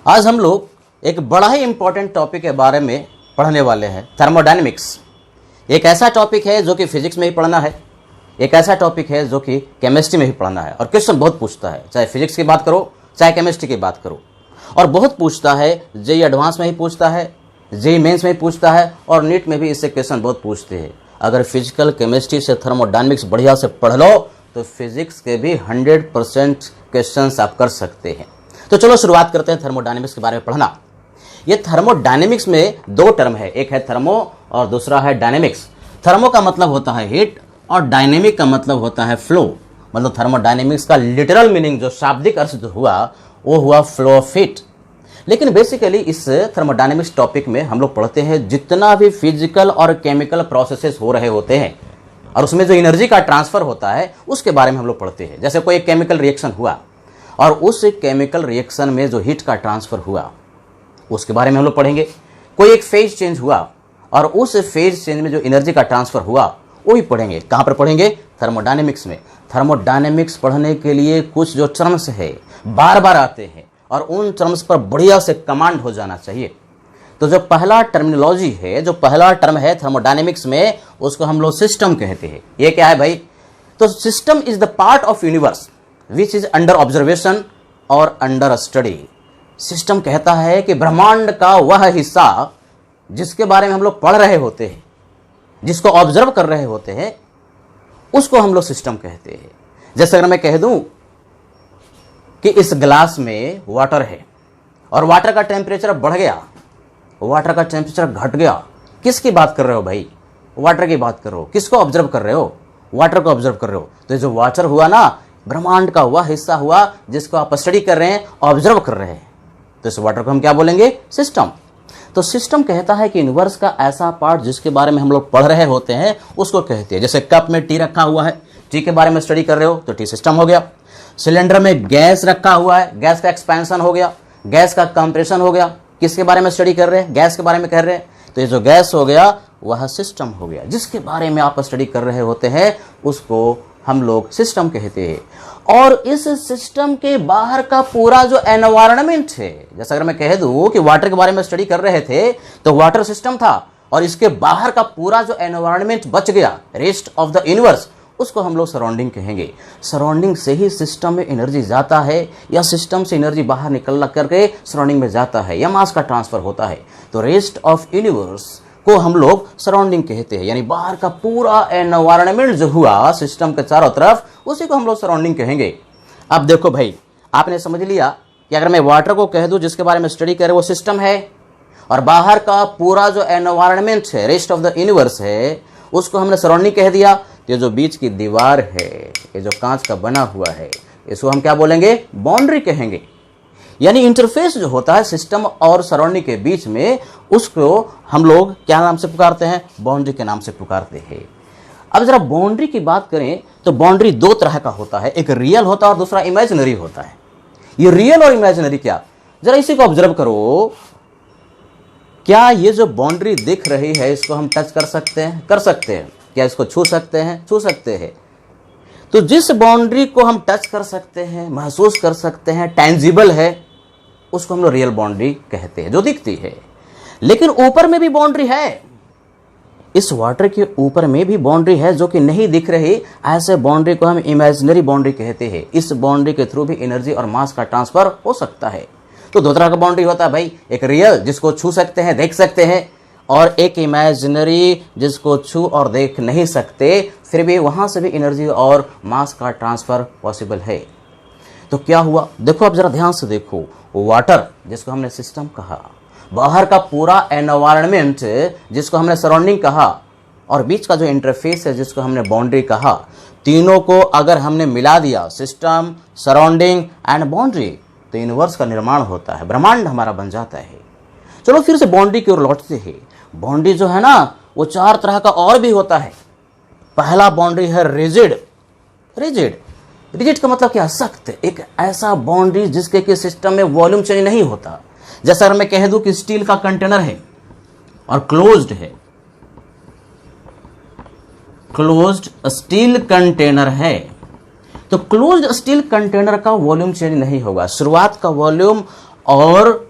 आज हम लोग एक बड़ा ही इंपॉर्टेंट टॉपिक के बारे में पढ़ने वाले हैं, थर्मोडायनेमिक्स। एक ऐसा टॉपिक है जो कि फिजिक्स में ही पढ़ना है, एक ऐसा टॉपिक है जो कि केमिस्ट्री में ही पढ़ना है। और क्वेश्चन बहुत पूछता है, चाहे फिजिक्स की बात करो चाहे केमिस्ट्री की बात करो, और बहुत पूछता है। जेईई एडवांस में ही पूछता है, जेईई मेंस में ही पूछता है, और नीट में भी इससे क्वेश्चन बहुत पूछते हैं। अगर फिजिकल केमिस्ट्री से थर्मोडायनेमिक्स बढ़िया से पढ़ लो तो फिजिक्स के भी 100% क्वेश्चन आप कर सकते हैं। तो चलो शुरुआत करते हैं थर्मोडायनेमिक्स के बारे में पढ़ना। ये थर्मोडायनेमिक्स में दो टर्म है, एक है थर्मो और दूसरा है डायनेमिक्स। थर्मो का मतलब होता है हीट और डायनेमिक का मतलब होता है फ्लो। मतलब थर्मोडायनेमिक्स का लिटरल मीनिंग जो शाब्दिक अर्थ जो हुआ वो हुआ फ्लो ऑफ हीट। लेकिन बेसिकली इस थर्मोडायनेमिक्स टॉपिक में हम लोग पढ़ते हैं जितना भी फिजिकल और केमिकल प्रोसेसेस हो रहे होते हैं और उसमें जो एनर्जी का ट्रांसफर होता है उसके बारे में हम लोग पढ़ते हैं। जैसे कोई केमिकल रिएक्शन हुआ और उस केमिकल रिएक्शन में जो हीट का ट्रांसफर हुआ उसके बारे में हम लोग पढ़ेंगे। कोई एक फेज चेंज हुआ और उस फेज चेंज में जो एनर्जी का ट्रांसफर हुआ वो भी पढ़ेंगे। कहाँ पर पढ़ेंगे? थर्मोडायनेमिक्स में। थर्मोडायनेमिक्स पढ़ने के लिए कुछ जो टर्म्स है बार बार आते हैं और उन टर्म्स पर बढ़िया से कमांड हो जाना चाहिए। तो जो पहला टर्मिनोलॉजी है, जो पहला टर्म है थर्मोडायनेमिक्स में, उसको हम लोग सिस्टम कहते हैं। ये क्या है भाई? तो system is the part of universe which is under observation और अंडर स्टडी। सिस्टम कहता है कि ब्रह्मांड का वह हिस्सा जिसके बारे में हम लोग पढ़ रहे होते हैं, जिसको ऑब्जर्व कर रहे होते हैं, उसको हम लोग सिस्टम कहते हैं। जैसे अगर मैं कह दूं कि इस गिलास में वाटर है और वाटर का टेम्परेचर बढ़ गया, वाटर का टेम्परेचर घट गया, किसकी बात कर रहे हो भाई? वाटर की बात कर रहे हो। किसको ऑब्जर्व कर रहे हो? वाटर को ऑब्जर्व कर रहे हो। तो जो वाटर हुआ ना, ब्रह्मांड का वह हिस्सा हुआ जिसको आप स्टडी कर रहे हैं, ऑब्जर्व कर रहे हैं। तो इस वाटर को हम क्या बोलेंगे? सिस्टम। तो सिस्टम कहता है कि यूनिवर्स का ऐसा पार्ट जिसके बारे में हम लोग पढ़ रहे होते हैं उसको कहते हैं। जैसे कप में टी रखा हुआ है, टी के बारे में स्टडी कर रहे हो तो टी सिस्टम हो गया। सिलेंडर में गैस रखा हुआ है, गैस का एक्सपेंशन हो गया, गैस का कंप्रेशन हो गया, किसके बारे में स्टडी कर रहे हैं? गैस के बारे में कर रहे हैं। तो ये जो गैस हो गया वह सिस्टम हो गया। जिसके बारे में आप स्टडी कर रहे होते हैं उसको हम लोग सिस्टम कहते हैं। और इस सिस्टम के बाहर का पूरा जो एनवायरनमेंट है, जैसे अगर मैं कह दूं कि वाटर के बारे में स्टडी कर रहे थे तो वाटर सिस्टम था, और इसके बाहर का पूरा जो एनवायरनमेंट बच गया, रेस्ट ऑफ द यूनिवर्स, उसको हम लोग सराउंडिंग कहेंगे। सराउंडिंग से ही सिस्टम में एनर्जी जाता है या सिस्टम से एनर्जी बाहर निकल करके सराउंडिंग में जाता है या मास का ट्रांसफर होता है। तो रेस्ट ऑफ यूनिवर्स को हम लोग सराउंडिंग कहते हैं, यानी बाहर का पूरा एनवायरनमेंट जो हुआ सिस्टम के चारों तरफ, उसी को हम लोग सराउंडिंग कहेंगे। अब देखो भाई, आपने समझ लिया कि अगर मैं वाटर को कह दूं जिसके बारे में स्टडी करे वो सिस्टम है, और बाहर का पूरा जो एनवायरनमेंट है, रेस्ट ऑफ द यूनिवर्स है, उसको हमने सराउंडिंग कह दिया। ये जो बीच की दीवार है, ये जो कांच का बना हुआ है, इसको हम क्या बोलेंगे? बाउंड्री कहेंगे। यानी इंटरफेस जो होता है सिस्टम और सराउंडिंग के बीच में, उसको हम लोग क्या नाम से पुकारते हैं? बाउंड्री के नाम से पुकारते हैं। अब जरा बाउंड्री की बात करें तो बाउंड्री दो तरह का होता है, एक रियल होता है और दूसरा इमेजिनरी होता है। ये रियल और इमेजिनरी क्या, जरा इसी को ऑब्जर्व करो। क्या ये जो बाउंड्री दिख रही है इसको हम टच कर सकते हैं? कर सकते हैं। क्या इसको छू सकते हैं? छू सकते हैं। तो जिस बाउंड्री को हम टच कर सकते हैं, महसूस कर सकते हैं, टेंजिबल है, उसको हम लोग रियल बाउंड्री कहते हैं, जो दिखती है। लेकिन ऊपर में भी बाउंड्री है, इस वाटर के ऊपर में भी बाउंड्री है जो कि नहीं दिख रही। ऐसे बाउंड्री को हम इमेजिनरी बाउंड्री कहते हैं। इस बाउंड्री के थ्रू भी एनर्जी और मास का ट्रांसफर हो सकता है। तो दो तरह का बाउंड्री होता है भाई, एक रियल जिसको छू सकते हैं, देख सकते हैं, और एक इमेजिनरी जिसको छू और देख नहीं सकते, फिर भी वहां से भी एनर्जी और मास का ट्रांसफर पॉसिबल है। तो क्या हुआ? देखो अब जरा ध्यान से देखो। वाटर जिसको हमने सिस्टम कहा, बाहर का पूरा एनवायरनमेंट जिसको हमने सराउंडिंग कहा, और बीच का जो इंटरफेस है जिसको हमने बाउंड्री कहा, तीनों को अगर हमने मिला दिया, सिस्टम, सराउंडिंग एंड बाउंड्री, तो यूनिवर्स का निर्माण होता है, ब्रह्मांड हमारा बन जाता है। चलो फिर से बाउंड्री की ओर लौटते हैं। बाउंड्री जो है ना वो चार तरह का और भी होता है। पहला बाउंड्री है रिजिड। रिजिड रिजिड का मतलब क्या? सख्त। एक ऐसा बाउंड्री जिसके कि सिस्टम में वॉल्यूम चेंज नहीं होता। जैसा अगर मैं कह दूं कि स्टील का कंटेनर है और क्लोज्ड है, क्लोज्ड स्टील कंटेनर है, तो क्लोज्ड स्टील कंटेनर का वॉल्यूम चेंज नहीं होगा। शुरुआत का वॉल्यूम और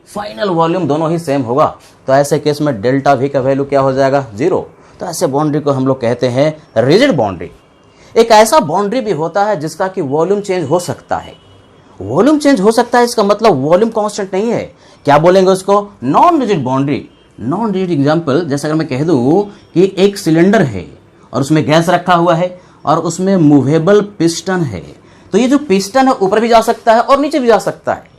फाइनल वॉल्यूम दोनों ही सेम होगा, तो ऐसे केस में डेल्टा वी का वैल्यू क्या हो जाएगा, 0। तो ऐसे बाउंड्री को हम लोग कहते हैं रिजिड बाउंड्री। एक ऐसा बाउंड्री भी होता है जिसका कि वॉल्यूम चेंज हो सकता है। वॉल्यूम चेंज हो सकता है, इसका मतलब वॉल्यूम कांस्टेंट नहीं है। क्या बोलेंगे उसको, non rigid boundary. Non rigid example जैसे अगर मैं कह दूं कि एक सिलेंडर है और उसमें गैस रखा हुआ है और उसमें मूवेबल पिस्टन है, तो ये जो पिस्टन है ऊपर भी जा सकता है और नीचे भी जा सकता है।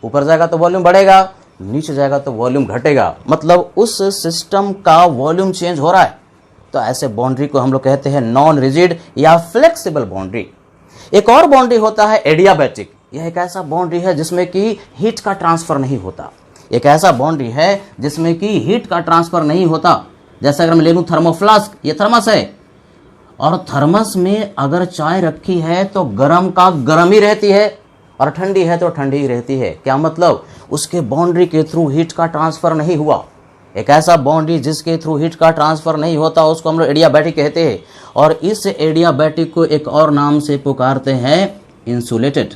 ऊपर जाएगा तो वॉल्यूम बढ़ेगा, नीचे जाएगा तो वॉल्यूम घटेगा, मतलब उस सिस्टम का वॉल्यूम चेंज हो रहा है। तो ऐसे बाउंड्री को हम लोग कहते हैं नॉन रिजिड या फ्लेक्सिबल बाउंड्री। एक और बाउंड्री होता है एडियाबैटिक। यह एक ऐसा बाउंड्री है जिसमें कि हीट का ट्रांसफर नहीं होता। एक ऐसा बाउंड्री है जिसमें कि हीट का ट्रांसफर नहीं होता। जैसे अगर मैं ले लूं थर्मोफ्लास्क, ये थर्मस है और थर्मस में अगर चाय रखी है तो गर्म का गर्म ही रहती है और ठंडी है तो ठंडी ही रहती है। क्या मतलब, उसके बाउंड्री के थ्रू हीट का ट्रांसफर नहीं हुआ। एक ऐसा बाउंड्री जिसके थ्रू हीट का ट्रांसफर नहीं होता उसको हम लोग एडियाबैटिक कहते हैं। और इस एडियाबैटिक को एक और नाम से पुकारते हैं इंसुलेटेड।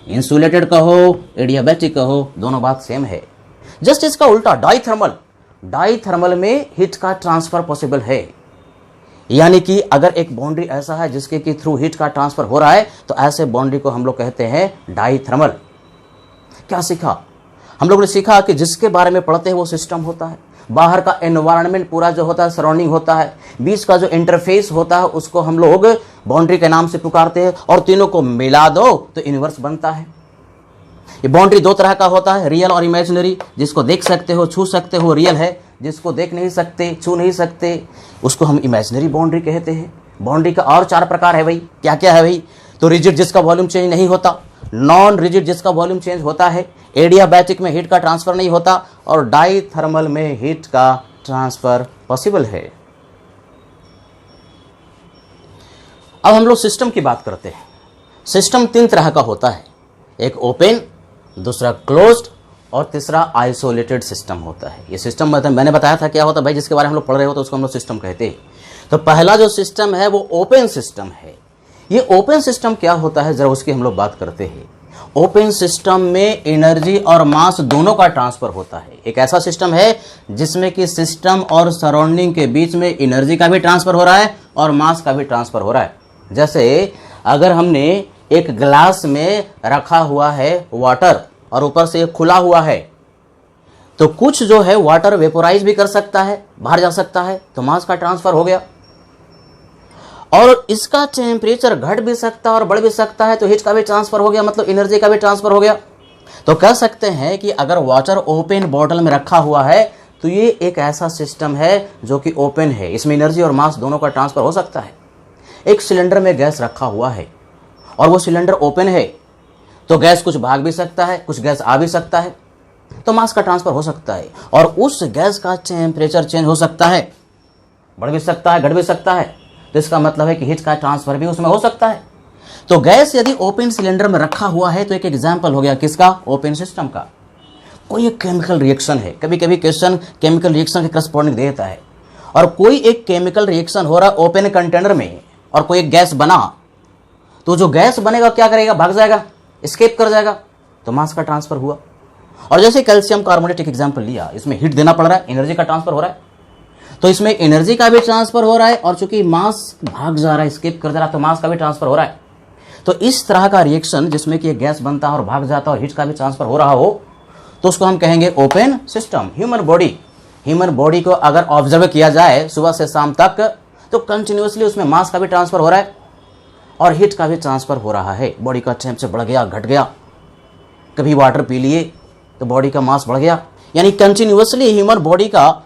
इंसुलेटेड कहो, एडियाबैटिक कहो, दोनों बात सेम है। जस्ट इसका उल्टा डाईथर्मल। डाईथर्मल में हीट का ट्रांसफर पॉसिबल है, यानी कि अगर एक बाउंड्री ऐसा है जिसके के थ्रू हीट का ट्रांसफर हो रहा है तो ऐसे बाउंड्री को हम लोग कहते हैं डाईथर्मल। क्या सीखा हम लोगों ने, सीखा कि जिसके बारे में पढ़ते हैं वो सिस्टम होता है, बाहर का एनवायरनमेंट पूरा जो होता है सराउंडिंग होता है, बीच का जो इंटरफेस होता है उसको हम लोग बाउंड्री के नाम से पुकारते हैं, और तीनों को मिला दो तो यूनिवर्स बनता है। ये बाउंड्री दो तरह का होता है, रियल और इमेजिनरी। जिसको देख सकते हो, छू सकते हो, रियल है। जिसको देख नहीं सकते, छू नहीं सकते, उसको हम इमेजिनरी बाउंड्री कहते हैं। बाउंड्री का और 4 प्रकार है भाई। क्या क्या है भाई, तो रिजिड जिसका वॉल्यूम चेंज नहीं होता, नॉन रिजिड जिसका वॉल्यूम चेंज होता है, एडियाबैटिक में हीट का ट्रांसफर नहीं होता, और डाईथर्मल में हीट का ट्रांसफर पॉसिबल है। अब हम लोग सिस्टम की बात करते हैं। सिस्टम 3 तरह का होता है, एक ओपन, दूसरा क्लोज्ड और तीसरा आइसोलेटेड सिस्टम होता है। ये सिस्टम मतलब मैंने बताया था क्या होता है भाई, जिसके बारे में हम लोग पढ़ रहे हो तो उसको हम लोग सिस्टम कहते हैं। तो पहला जो सिस्टम है वो ओपन सिस्टम है। ये ओपन सिस्टम क्या होता है, जरा उसकी हम लोग बात करते हैं। ओपन सिस्टम में एनर्जी और मास दोनों का ट्रांसफर होता है। एक ऐसा सिस्टम है जिसमें कि सिस्टम और सराउंडिंग के बीच में एनर्जी का भी ट्रांसफर हो रहा है और मास का भी ट्रांसफर हो रहा है। जैसे अगर हमने एक ग्लास में रखा हुआ है वाटर और ऊपर से खुला हुआ है, तो कुछ जो है वाटर वेपोराइज भी कर सकता है, बाहर जा सकता है, तो मास का ट्रांसफर हो गया। और इसका टेम्परेचर घट भी सकता है और बढ़ भी सकता है, तो हीट का भी ट्रांसफर हो गया, मतलब एनर्जी का भी ट्रांसफर हो गया। तो कह सकते हैं कि अगर वाटर ओपन बॉटल में रखा हुआ है तो ये एक ऐसा सिस्टम है जो कि ओपन है, इसमें एनर्जी और मास दोनों का ट्रांसफर हो सकता है। एक सिलेंडर में गैस रखा हुआ है और वो सिलेंडर ओपन है, तो गैस कुछ भाग भी सकता है, कुछ गैस आ भी सकता है, तो मास का ट्रांसफर हो सकता है। और उस गैस का टेम्परेचर चेंज हो सकता है, बढ़ भी सकता है, घट भी सकता है, तो इसका मतलब है कि हीट का ट्रांसफर भी उसमें हो सकता है। तो गैस यदि ओपन सिलेंडर में रखा हुआ है तो एक एग्जाम्पल हो गया किसका, ओपन सिस्टम का। कोई एक केमिकल रिएक्शन है, कभी कभी क्वेश्चन केमिकल रिएक्शन के करस्पॉन्डिंग देता है, और कोई एक केमिकल रिएक्शन हो रहा है ओपन कंटेनर में और कोई एक गैस बना, तो जो गैस बनेगा क्या करेगा, भाग जाएगा, एस्केप कर जाएगा, तो मास का ट्रांसफर हुआ। और जैसे कैल्शियम कार्बोनेट एक एग्जाम्पल लिया, इसमें हीट देना पड़ रहा है, एनर्जी का ट्रांसफर हो रहा है, तो इसमें एनर्जी का भी ट्रांसफर हो रहा है, और चूंकि मास भाग जा रहा है, एस्केप कर जा रहा है, तो मास का भी ट्रांसफर हो रहा है। तो इस तरह का रिएक्शन जिसमें कि गैस बनता है और भाग जाता है और हीट का भी ट्रांसफर हो रहा हो, तो उसको हम कहेंगे ओपन सिस्टम। ह्यूमन बॉडी को अगर ऑब्जर्व किया जाए सुबह से शाम तक, तो कंटिन्यूसली उसमें मास का भी ट्रांसफर हो रहा है और हीट का भी ट्रांसफर हो रहा है। बॉडी का टेम्परेचर बढ़ गया, घट गया, कभी वाटर पी लिए तो बॉडी का मास बढ़ गया, यानी कंटिन्यूसली ह्यूमन बॉडी का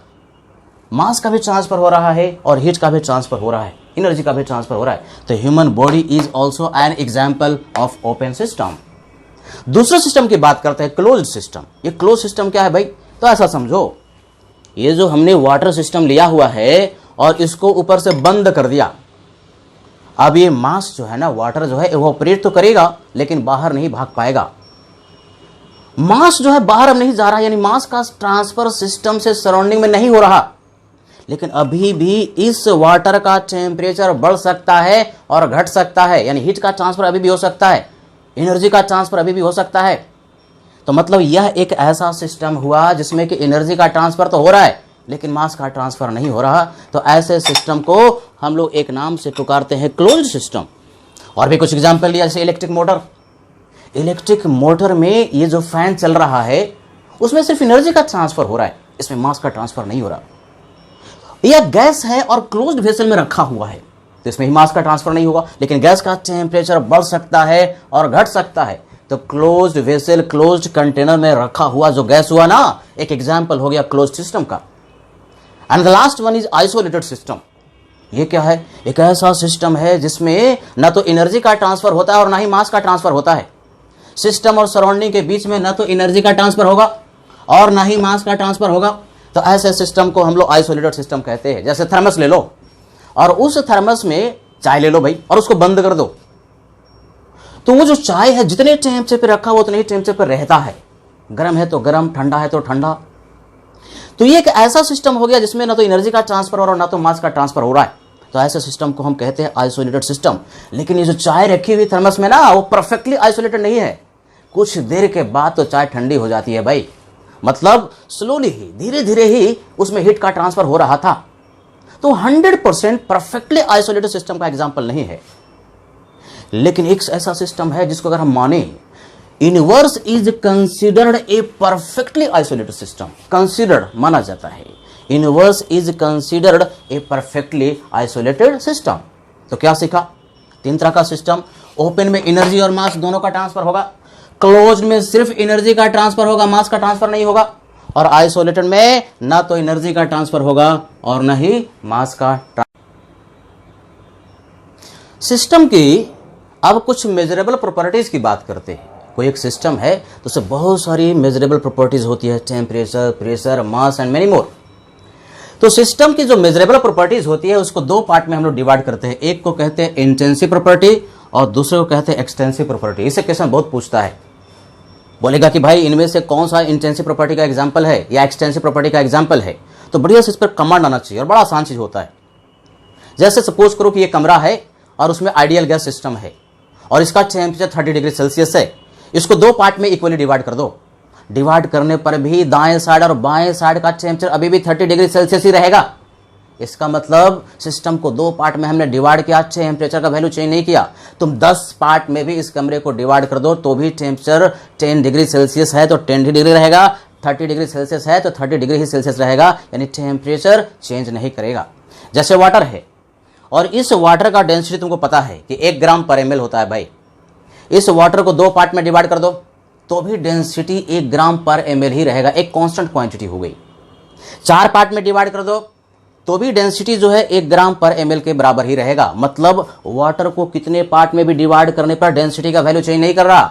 मास का भी ट्रांसफर हो रहा है और हीट का भी ट्रांसफर हो रहा है, एनर्जी का भी ट्रांसफर हो रहा है। तो human body is also an example of open system. दूसरे सिस्टम की बात करते हैं, क्लोज्ड सिस्टम। ये क्लोज सिस्टम क्या है भाई, तो ऐसा समझो, ये जो हमने वाटर सिस्टम लिया हुआ है और इसको ऊपर से बंद कर दिया, अब ये मास जो है ना, वाटर जो है इवोपरेट तो करेगा लेकिन बाहर नहीं भाग पाएगा। मास जो है बाहर अब नहीं जा रहा, यानी मास का ट्रांसफर सिस्टम से सराउंडिंग में नहीं हो रहा, लेकिन अभी भी इस वाटर का टेम्परेचर बढ़ सकता है और घट सकता है, यानी हीट का ट्रांसफर अभी भी हो सकता है, एनर्जी का ट्रांसफर अभी भी हो सकता है। तो मतलब यह एक ऐसा सिस्टम हुआ जिसमें कि एनर्जी का ट्रांसफर तो हो रहा है लेकिन मास का ट्रांसफर नहीं हो रहा। तो ऐसे सिस्टम को हम लोग एक नाम से पुकारते हैं क्लोज्ड सिस्टम। और भी कुछ एग्जांपल लिया, जैसे इलेक्ट्रिक मोटर। इलेक्ट्रिक मोटर में ये जो फैन चल रहा है उसमें सिर्फ एनर्जी का ट्रांसफर हो रहा है, इसमें मास का ट्रांसफर नहीं हो रहा। यह गैस है और क्लोज्ड वेसल में रखा हुआ है तो इसमें ही मास का ट्रांसफर नहीं होगा, लेकिन गैस का टेम्परेचर बढ़ सकता है और घट सकता है। तो क्लोज्ड वेसल, क्लोज्ड कंटेनर में रखा हुआ जो गैस हुआ ना, एक एग्जांपल हो गया क्लोज्ड सिस्टम का। And the last one is isolated system. ये क्या है? एक ऐसा सिस्टम है जिसमें ना तो एनर्जी का ट्रांसफर होता है और ना ही मास का ट्रांसफर होता है। सिस्टम और सराउंडिंग के बीच में ना तो एनर्जी का ट्रांसफर होगा और ना ही मास का ट्रांसफर होगा। तो ऐसे सिस्टम को हम लोग आइसोलेटेड सिस्टम कहते हैं। जैसे थर्मस ले लो और उस थर्मस में चाय ले लो भाई और उसको बंद कर दो, तो वो जो चाय है जितने टेम्परेचर पे रखा वो उतने ही टेम्परेचर पे रहता है। गर्म है तो गर्म, ठंडा है तो ठंडा। तो ये एक ऐसा सिस्टम हो गया जिसमें ना तो एनर्जी का ट्रांसफर हो रहा है ना तो मास का ट्रांसफर हो रहा है। तो ऐसे सिस्टम को हम कहते हैं आइसोलेटेड सिस्टम। लेकिन ये जो चाय रखी हुई थर्मस में ना, वो परफेक्टली आइसोलेटेड नहीं है। कुछ देर के बाद तो चाय ठंडी हो जाती है भाई, मतलब स्लोली ही, धीरे धीरे ही उसमें हीट का ट्रांसफर हो रहा था। तो 100% परफेक्टली आइसोलेटेड सिस्टम का एग्जांपल नहीं है। लेकिन एक ऐसा सिस्टम है जिसको अगर हम माने, universe is considered a perfectly isolated system. Considered माना जाता है, universe is considered a perfectly isolated system. तो क्या सीखा? 3 तरह का सिस्टम। ओपन में एनर्जी और मास दोनों का ट्रांसफर होगा, क्लोज्ड में सिर्फ एनर्जी का ट्रांसफर होगा, मास का ट्रांसफर नहीं होगा, और आइसोलेटेड में ना तो एनर्जी का ट्रांसफर होगा और ना ही मास का सिस्टम की अब कुछ मेजरेबल प्रॉपर्टीज की बात करते हैं। कोई एक सिस्टम है तो उससे बहुत सारी मेजरेबल प्रॉपर्टीज होती है, temperature, pressure, mass and many more. तो सिस्टम की जो मेजरेबल प्रॉपर्टीज होती है उसको 2 पार्ट में हम लोग डिवाइड करते हैं। एक को कहते हैं इंटेंसिव प्रॉपर्टी और दूसरे को कहते हैं एक्सटेंसिव प्रॉपर्टी। इससे क्वेश्चन बहुत पूछता है, बोलेगा कि भाई इनमें से कौन सा इंटेंसिव प्रॉपर्टी का एग्जांपल है या एक्सटेंसिव प्रॉपर्टी का एग्जांपल है। तो बढ़िया से इस पर कमांड आना चाहिए और बड़ा आसान चीज होता है। जैसे सपोज करो कि ये कमरा है और उसमें आइडियल गैस सिस्टम है और इसका टेम्परेचर 30 डिग्री सेल्सियस है। इसको 2 पार्ट में इक्वली डिवाइड कर दो। डिवाइड करने पर भी दाएं साइड और बाएं साइड का टेम्परेचर अभी भी 30 डिग्री सेल्सियस ही रहेगा। इसका मतलब सिस्टम को 2 पार्ट में हमने डिवाइड किया, टेम्परेचर का वैल्यू चेंज नहीं किया। तुम 10 पार्ट में भी इस कमरे को डिवाइड कर दो तो भी टेम्परेचर 10 डिग्री सेल्सियस है तो 10 डिग्री रहेगा, 30 डिग्री सेल्सियस है तो 30 डिग्री ही सेल्सियस रहेगा, यानी टेम्परेचर चेंज नहीं करेगा। जैसे वाटर है और इस वाटर का डेंसिटी तुमको पता है कि 1 ग्राम पर ml होता है भाई। इस वाटर को 2 पार्ट में डिवाइड कर दो तो भी डेंसिटी 1 ग्राम पर ml ही रहेगा, एक कांस्टेंट क्वांटिटी हो गई। 4 पार्ट में डिवाइड कर दो तो भी डेंसिटी जो है 1 ग्राम पर ml के बराबर ही रहेगा। मतलब वाटर को कितने पार्ट में भी डिवाइड करने पर डेंसिटी का वैल्यू चेंज नहीं कर रहा।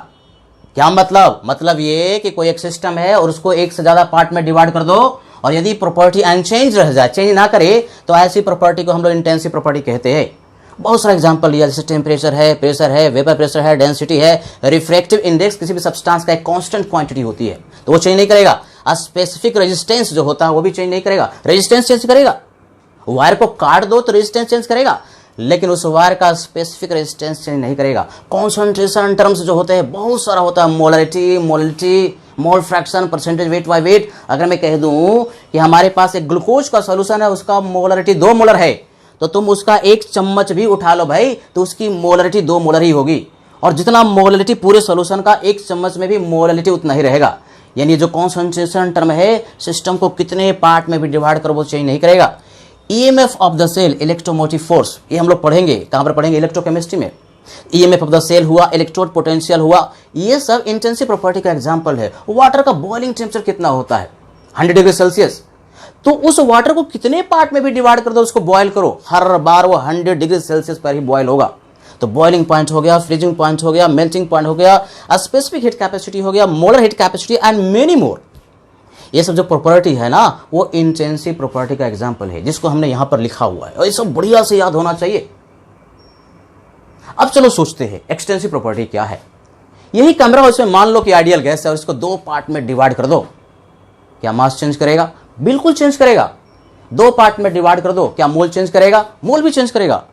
क्या मतलब ये कि कोई एक सिस्टम है और उसको 1 से ज्यादा पार्ट में डिवाइड कर दो और यदि प्रॉपर्टी अनचेंज रह जाए, चेंज ना करे, तो ऐसी प्रॉपर्टी को हम लोग इंटेंसिव प्रॉपर्टी कहते हैं। बहुत सारा एग्जांपल लिया, जैसे टेम्परेचर है, प्रेशर है, वेपर प्रेशर है, डेंसिटी है, रिफ्रैक्टिव इंडेक्स किसी भी सब्सटेंस का एक कांस्टेंट क्वांटिटी होती है तो वो चेंज नहीं करेगा। स्पेसिफिक रेजिस्टेंस जो होता है वो भी चेंज नहीं करेगा। रेजिस्टेंस चेंज करेगा, वायर को काट दो तो रेजिस्टेंस चेंज करेगा, लेकिन उस वायर का स्पेसिफिक रेजिस्टेंस चेंज नहीं करेगा। कॉन्सेंट्रेशन टर्म्स जो होते हैं बहुत सारा होता है, molarity, mole fraction, percentage, weight by weight. अगर मैं कह दूं कि हमारे पास एक ग्लूकोज का सॉल्यूशन है, उसका मोलरिटी 2 मोलर है, तो तुम उसका 1 चम्मच भी उठा लो भाई तो उसकी मोलरिटी 2 मोलर ही होगी, और जितना मोलरिटी पूरे सॉल्यूशन का 1 चम्मच में भी मोलरिटी उतना ही रहेगा। यानी जो कॉन्सेंट्रेशन टर्म है, सिस्टम को कितने पार्ट में भी डिवाइड करो वो चेंज नहीं करेगा। EMF of the cell, electromotive force, ये हम लोग पढ़ेंगे। कहां पर पढ़ेंगे? इलेक्ट्रोकेमिस्ट्री में। EMF ऑफ द सेल हुआ, इलेक्ट्रोड पोटेंशियल हुआ, ये सब इंटेंसिव प्रॉपर्टी का एग्जांपल है। वाटर का बॉइलिंग टेम्परेचर कितना होता है? 100 डिग्री सेल्सियस। तो उस वाटर को कितने पार्ट में भी डिवाइड कर दो, उसको बॉयल करो, हर बार वो 100 डिग्री सेल्सियस पर ही बॉयल होगा। तो बॉइलिंग पॉइंट हो गया, फ्रीजिंग पॉइंट हो गया, मेल्टिंग पॉइंट हो गया, स्पेसिफिक हीट कैपेसिटी हो गया, molar heat capacity and many more. ये सब जो प्रॉपर्टी है ना, वो इंटेंसिव प्रॉपर्टी का एग्जांपल है, जिसको हमने यहां पर लिखा हुआ है और ये सब बढ़िया से याद होना चाहिए। अब चलो सोचते हैं एक्सटेंसिव प्रॉपर्टी क्या है। यही कमरा हो, इसमें मान लो कि आइडियल गैस है और इसको 2 पार्ट में डिवाइड कर दो, क्या मास चेंज करेगा? बिल्कुल चेंज करेगा। 2 पार्ट में डिवाइड कर दो, क्या मोल चेंज करेगा? मोल भी चेंज करेगा।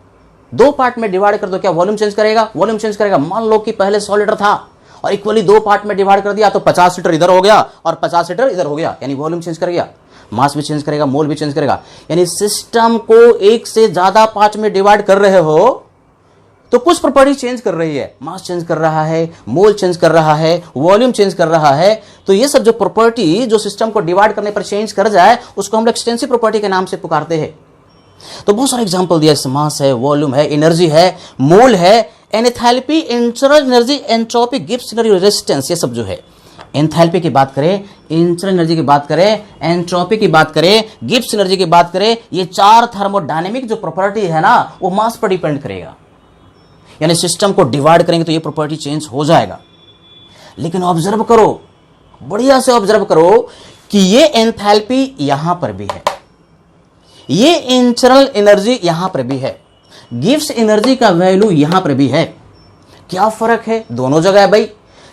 2 पार्ट में डिवाइड कर दो, क्या वॉल्यूम चेंज करेगा? वॉल्यूम चेंज करेगा। मान लो कि पहले 100 लीटर था और इक्वली दो पार्ट में डिवाइड कर दिया तो 50 लीटर इधर हो गया और 50 लीटर इधर हो गया, यानी वॉल्यूम चेंज कर गया, मास भी चेंज करेगा, मोल भी चेंज करेगा। यानी सिस्टम को एक से ज्यादा पार्ट में डिवाइड कर रहे हो तो कुछ प्रॉपर्टी चेंज कर रही है, मास चेंज कर रहा है, मोल चेंज कर रहा है, वॉल्यूम चेंज कर रहा है। तो ये सब जो प्रॉपर्टी जो सिस्टम को डिवाइड करने पर चेंज कर जाए उसको हम लोग एक्सटेंसिव प्रॉपर्टी के नाम से पुकारते हैं। तो बहुत सारे एग्जांपल दिया, मास है, वॉल्यूम है, एनर्जी है, मोल है, enthalpy, internal energy, entropy, Gibbs energy, resistance, ये सब जो है। एंथैल्पी की बात करें, इंटरनल एनर्जी की बात करें, एंट्रोपी की बात करें, गिब्स एनर्जी की बात करें, ये चार थर्मोडायनेमिक जो प्रॉपर्टी है ना वो मास पर डिपेंड करेगा। यानी सिस्टम को डिवाइड करेंगे तो ये प्रॉपर्टी चेंज हो जाएगा। लेकिन ऑब्जर्व करो, बढ़िया से ऑब्जर्व करो कि ये एंथैल्पी यहां पर भी है, ये इंटरनल एनर्जी यहां पर भी है, गिब्स एनर्जी का वैल्यू यहां पर भी है। क्या फर्क है? दोनों जगह है भाई,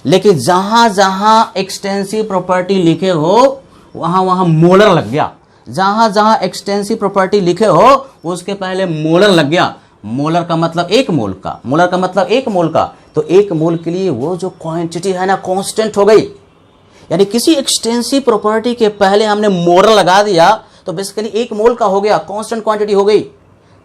लेकिन जहां जहां एक्सटेंसिव प्रॉपर्टी लिखे हो वहां वहां मोलर लग गया, जहां जहां एक्सटेंसिव प्रॉपर्टी लिखे हो उसके पहले मोलर लग गया। मोलर का मतलब एक मोल का, मोलर का मतलब एक मोल का, तो एक मोल के लिए वो जो क्वांटिटी है ना कांस्टेंट हो गई। यानी किसी एक्सटेंसिव प्रॉपर्टी के पहले हमने मोलर लगा दिया तो बेसिकली एक मोल का हो गया, कांस्टेंट क्वांटिटी हो गई,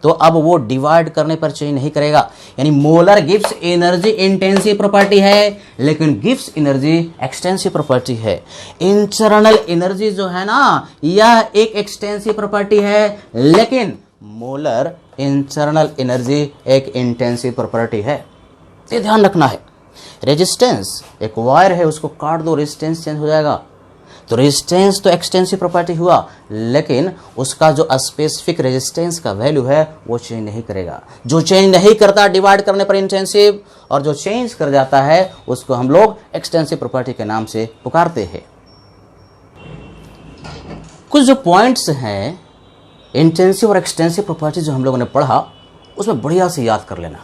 तो अब वो डिवाइड करने पर चेंज नहीं करेगा। यानी molar Gibbs energy intensive property है, लेकिन गिब्स एनर्जी एक्सटेंसिव प्रॉपर्टी है। इंटरनल एनर्जी जो है ना यह एक एक्सटेंसिव प्रॉपर्टी है, लेकिन मोलर इंटरनल एनर्जी एक इंटेंसिव प्रॉपर्टी है। ये ध्यान रखना है। रेजिस्टेंस, एक वायर है उसको काट दो, रेजिस्टेंस चेंज हो जाएगा। तो रेजिस्टेंस तो एक्सटेंसिव प्रॉपर्टी हुआ, लेकिन उसका जो स्पेसिफिक रेजिस्टेंस का वैल्यू है वो चेंज नहीं करेगा। जो चेंज नहीं करता डिवाइड करने पर इंटेंसिव, और जो चेंज कर जाता है उसको हम लोग एक्सटेंसिव प्रॉपर्टी के नाम से पुकारते हैं। कुछ जो पॉइंट्स हैं इंटेंसिव और एक्सटेंसिव प्रॉपर्टी जो हम लोगों ने पढ़ा उसमें बढ़िया से याद कर लेना।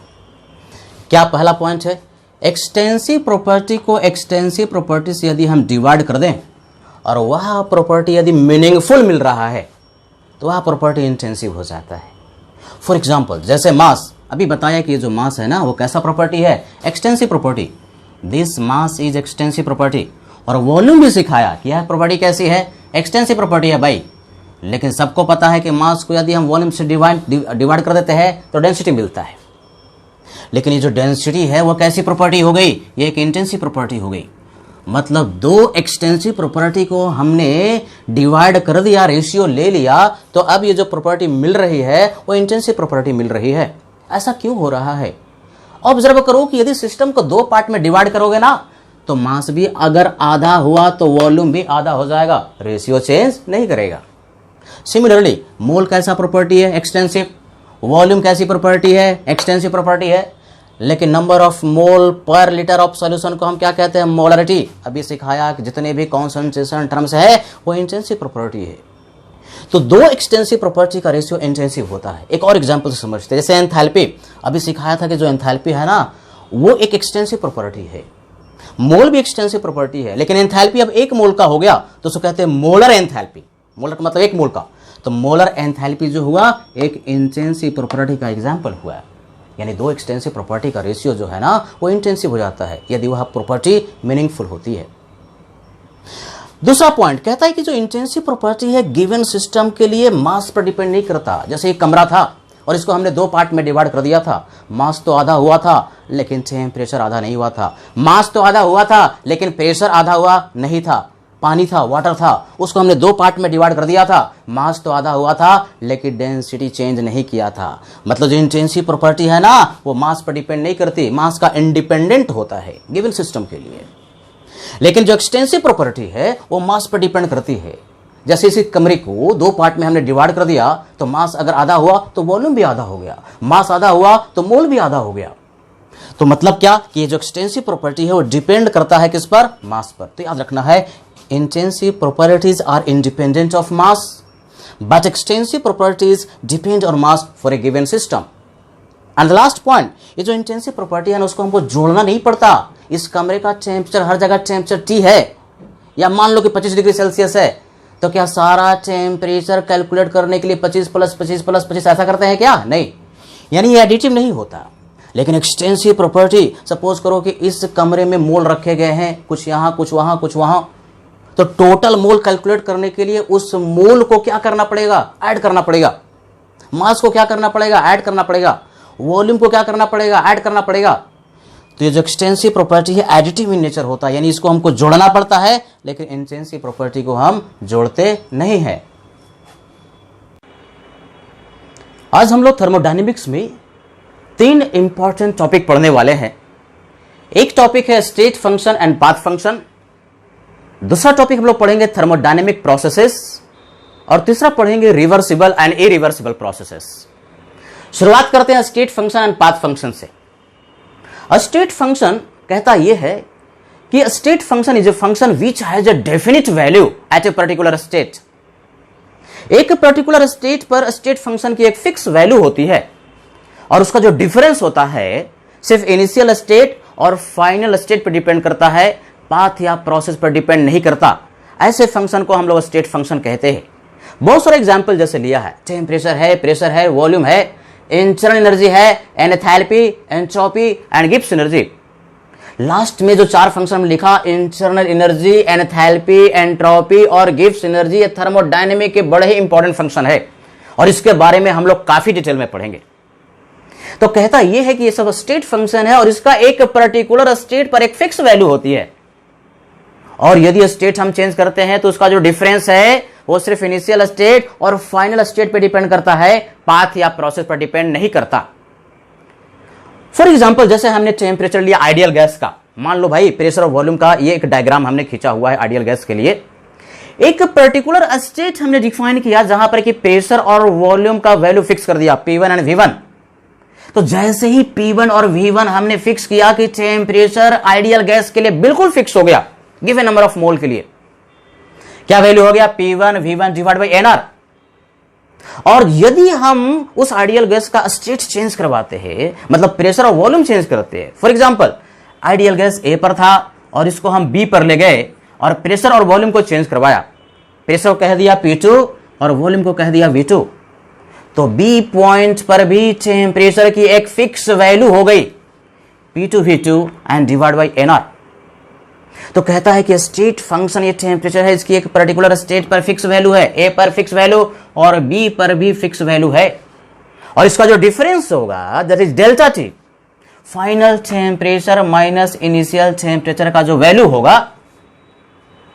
क्या पहला पॉइंट है, एक्सटेंसिव प्रॉपर्टी को एक्सटेंसिव प्रॉपर्टी से यदि हम डिवाइड कर दें और वह प्रॉपर्टी यदि मीनिंगफुल मिल रहा है तो वह प्रॉपर्टी इंटेंसिव हो जाता है। फॉर एग्जाम्पल जैसे मास, अभी बताया कि ये जो मास है ना वो कैसा प्रॉपर्टी है, extensive property, this mass is extensive property. और वॉल्यूम भी सिखाया कि यह प्रॉपर्टी कैसी है, एक्सटेंसिव प्रॉपर्टी है भाई। लेकिन सबको पता है कि मास को यदि हम वॉल्यूम से डिवाइड कर देते हैं तो डेंसिटी मिलता है, लेकिन ये जो डेंसिटी है वो कैसी प्रॉपर्टी हो गई, ये एक इंटेंसिव प्रॉपर्टी हो गई। मतलब दो एक्सटेंसिव प्रॉपर्टी को हमने डिवाइड कर दिया, रेशियो ले लिया, तो अब ये जो प्रॉपर्टी मिल रही है वो इंटेंसिव प्रॉपर्टी मिल रही है। ऐसा क्यों हो रहा है? ऑब्जर्व करो कि यदि सिस्टम को दो पार्ट में डिवाइड करोगे ना तो मास भी अगर आधा हुआ तो वॉल्यूम भी आधा हो जाएगा, रेशियो चेंज नहीं करेगा। सिमिलरली मोल कैसा प्रॉपर्टी है, एक्सटेंसिव। वॉल्यूम कैसी प्रॉपर्टी है, एक्सटेंसिव प्रॉपर्टी है। लेकिन नंबर ऑफ मोल पर लीटर ऑफ सॉल्यूशन को हम क्या कहते हैं, मोलरिटी। अभी सिखाया कि जितने भी कॉन्सेंट्रेशन टर्म्स है वो इंटेंसिव प्रॉपर्टी है। तो दो एक्सटेंसिव प्रॉपर्टी का रेशियो इंटेंसिव होता है। एक और एग्जांपल से समझते हैं, जैसे एंथैल्पी। अभी सिखाया था कि जो एंथैल्पी है ना वो एक एक्सटेंसिव प्रॉपर्टी है, मोल भी एक्सटेंसिव प्रॉपर्टी है, लेकिन एंथैल्पी अब एक मोल का हो गया तो उसको कहते हैं मोलर एंथैल्पी। मोलर का मतलब एक मोल का, तो मोलर एंथैल्पी जो हुआ एक इंटेंसिव प्रॉपर्टी का एग्जांपल हुआ। यानी दो एक्सटेंसिव प्रॉपर्टी का रेशियो जो है ना वो इंटेंसिव हो जाता है यदि वह प्रॉपर्टी मीनिंगफुल होती है। दूसरा पॉइंट कहता है कि जो इंटेंसिव प्रॉपर्टी है गिवन सिस्टम के लिए मास पर डिपेंड नहीं करता। जैसे एक कमरा था और इसको हमने दो पार्ट में डिवाइड कर दिया था, मास तो आधा हुआ था लेकिन टेम्परेचर आधा नहीं हुआ था। मास तो आधा हुआ था लेकिन प्रेशर आधा हुआ नहीं था। पानी था, वाटर था, उसको हमने दो पार्ट में डिवाइड कर दिया था, मास तो आधा हुआ था लेकिन डेंसिटी चेंज नहीं किया था। मतलब जो इंटेंसिव प्रॉपर्टी है ना वो मास पर डिपेंड नहीं करती, मास का इंडिपेंडेंट होता है गिवन सिस्टम के लिए। लेकिन जो एक्सटेंसिव प्रॉपर्टी है वो मास पर डिपेंड करती है। जैसे इसी कमरे को दो पार्ट में हमने डिवाइड कर दिया तो मास अगर आधा हुआ तो वॉल्यूम भी आधा हो गया, मास आधा हुआ तो मोल भी आधा हो गया। तो मतलब क्या कि ये जो एक्सटेंसिव प्रॉपर्टी है वो डिपेंड करता है किस पर, मास पर। तो याद रखना है intensive properties are independent of mass but extensive properties depend on mass for a given system. And the last point, ये जो इंटेंसिव प्रॉपर्टी है ना उसको हमको जोड़ना नहीं पड़ता। इस कमरे का टेम्परेचर हर जगह टेम्परेचर T है, या मान लो कि 25 डिग्री सेल्सियस है, तो क्या सारा टेम्परेचर कैलकुलेट करने के लिए 25 + 25 + 25 ऐसा करते हैं क्या? नहीं, यानी ये एडिटिव नहीं होता। लेकिन एक्सटेंसिव प्रॉपर्टी, सपोज करो कि इस कमरे में मोल रखे गए हैं, कुछ यहां कुछ वहां कुछ वहां, तो टोटल मोल कैलकुलेट करने के लिए उस मोल को क्या करना पड़ेगा, ऐड करना पड़ेगा। मास को क्या करना पड़ेगा, ऐड करना पड़ेगा। वॉल्यूम को क्या करना पड़ेगा, ऐड करना पड़ेगा। तो ये जो एक्सटेंसिव प्रॉपर्टी है एडिटिव इन नेचर होता है, यानी इसको हमको जोड़ना पड़ता है, लेकिन इंटेंसिव प्रॉपर्टी को हम जोड़ते नहीं हैं। आज हम लोग थर्मोडायनेमिक्स में 3 इंपॉर्टेंट टॉपिक पढ़ने वाले हैं। एक टॉपिक है state function and path function, दूसरा टॉपिक हम लोग पढ़ेंगे थर्मोडायनेमिक प्रोसेसेस, और तीसरा पढ़ेंगे रिवर्सिबल एंड इरिवर्सिबल प्रोसेसेस। शुरुआत करते हैं state function and path function से। स्टेट फंक्शन कहता यह है कि state function is a function which has a definite value at a particular state. एक पर्टिकुलर स्टेट पर स्टेट फंक्शन की एक फिक्स वैल्यू होती है, और उसका जो डिफरेंस होता है सिर्फ इनिशियल स्टेट और फाइनल स्टेट पर डिपेंड करता है, पाथ या प्रोसेस पर डिपेंड नहीं करता। ऐसे फंक्शन को हम लोग स्टेट फंक्शन कहते हैं। बहुत सारे एग्जाम्पल जैसे लिया है, टेम्परेचर है, प्रेशर है, वॉल्यूम है, इंटरनल एनर्जी है, enthalpy, entropy and Gibbs energy. Last में जो 4 फंक्शन में लिखा, इंटरनल एनर्जी, एंथैल्पी, एंट्रोपी और गिब्स एनर्जी, ये थर्मोडायनेमिक के बड़े ही इंपॉर्टेंट फंक्शन है, और इसके बारे में हम लोग काफी डिटेल में पढ़ेंगे। तो कहता यह है कि ये सब स्टेट फंक्शन है, और इसका एक पर्टिकुलर स्टेट पर एक फिक्स वैल्यू होती है, और यदि स्टेट हम चेंज करते हैं तो उसका जो डिफरेंस है वो सिर्फ इनिशियल स्टेट और फाइनल स्टेट पे डिपेंड करता है, पाथ या प्रोसेस पर डिपेंड नहीं करता। फॉर एग्जांपल, जैसे हमने टेम्परेचर लिया आइडियल गैस का, मान लो भाई प्रेशर और वॉल्यूम का ये एक डायग्राम हमने खींचा हुआ है आइडियल गैस के लिए। एक पर्टिकुलर स्टेट हमने डिफाइन किया जहां पर कि प्रेशर और वॉल्यूम का वैल्यू फिक्स कर दिया P1 एंड V1। तो जैसे ही P1 और V1 हमने फिक्स किया कि टेम्परेचर आइडियल गैस के लिए बिल्कुल फिक्स हो गया, गिवन नंबर ऑफ मोल के लिए क्या वैल्यू हो गया, P1 V1 divide by NR। और यदि हम उस आइडियल गैस का स्टेट चेंज करवाते हैं, मतलब प्रेशर और वॉल्यूम चेंज करते हैं, for example ideal gas A पर था और इसको हम B पर ले गए और प्रेशर और वॉल्यूम को चेंज करवाया, प्रेशर को कह दिया P2 और वॉल्यूम को कह दिया V2, तो B पॉइंट पर भी टेम्परेचर की एक फिक्स वैल्यू हो गई, P2 V2 and divide by NR। तो कहता है कि स्टेट फंक्शन ये टेम्परेचर है, इसकी एक पर्टिकुलर स्टेट पर फिक्स वैल्यू है, A पर फिक्स वैल्यू और B पर भी फिक्स वैल्यू है, और इसका जो डिफरेंस होगा that is delta T, final temperature minus initial temperature का जो वैल्यू होगा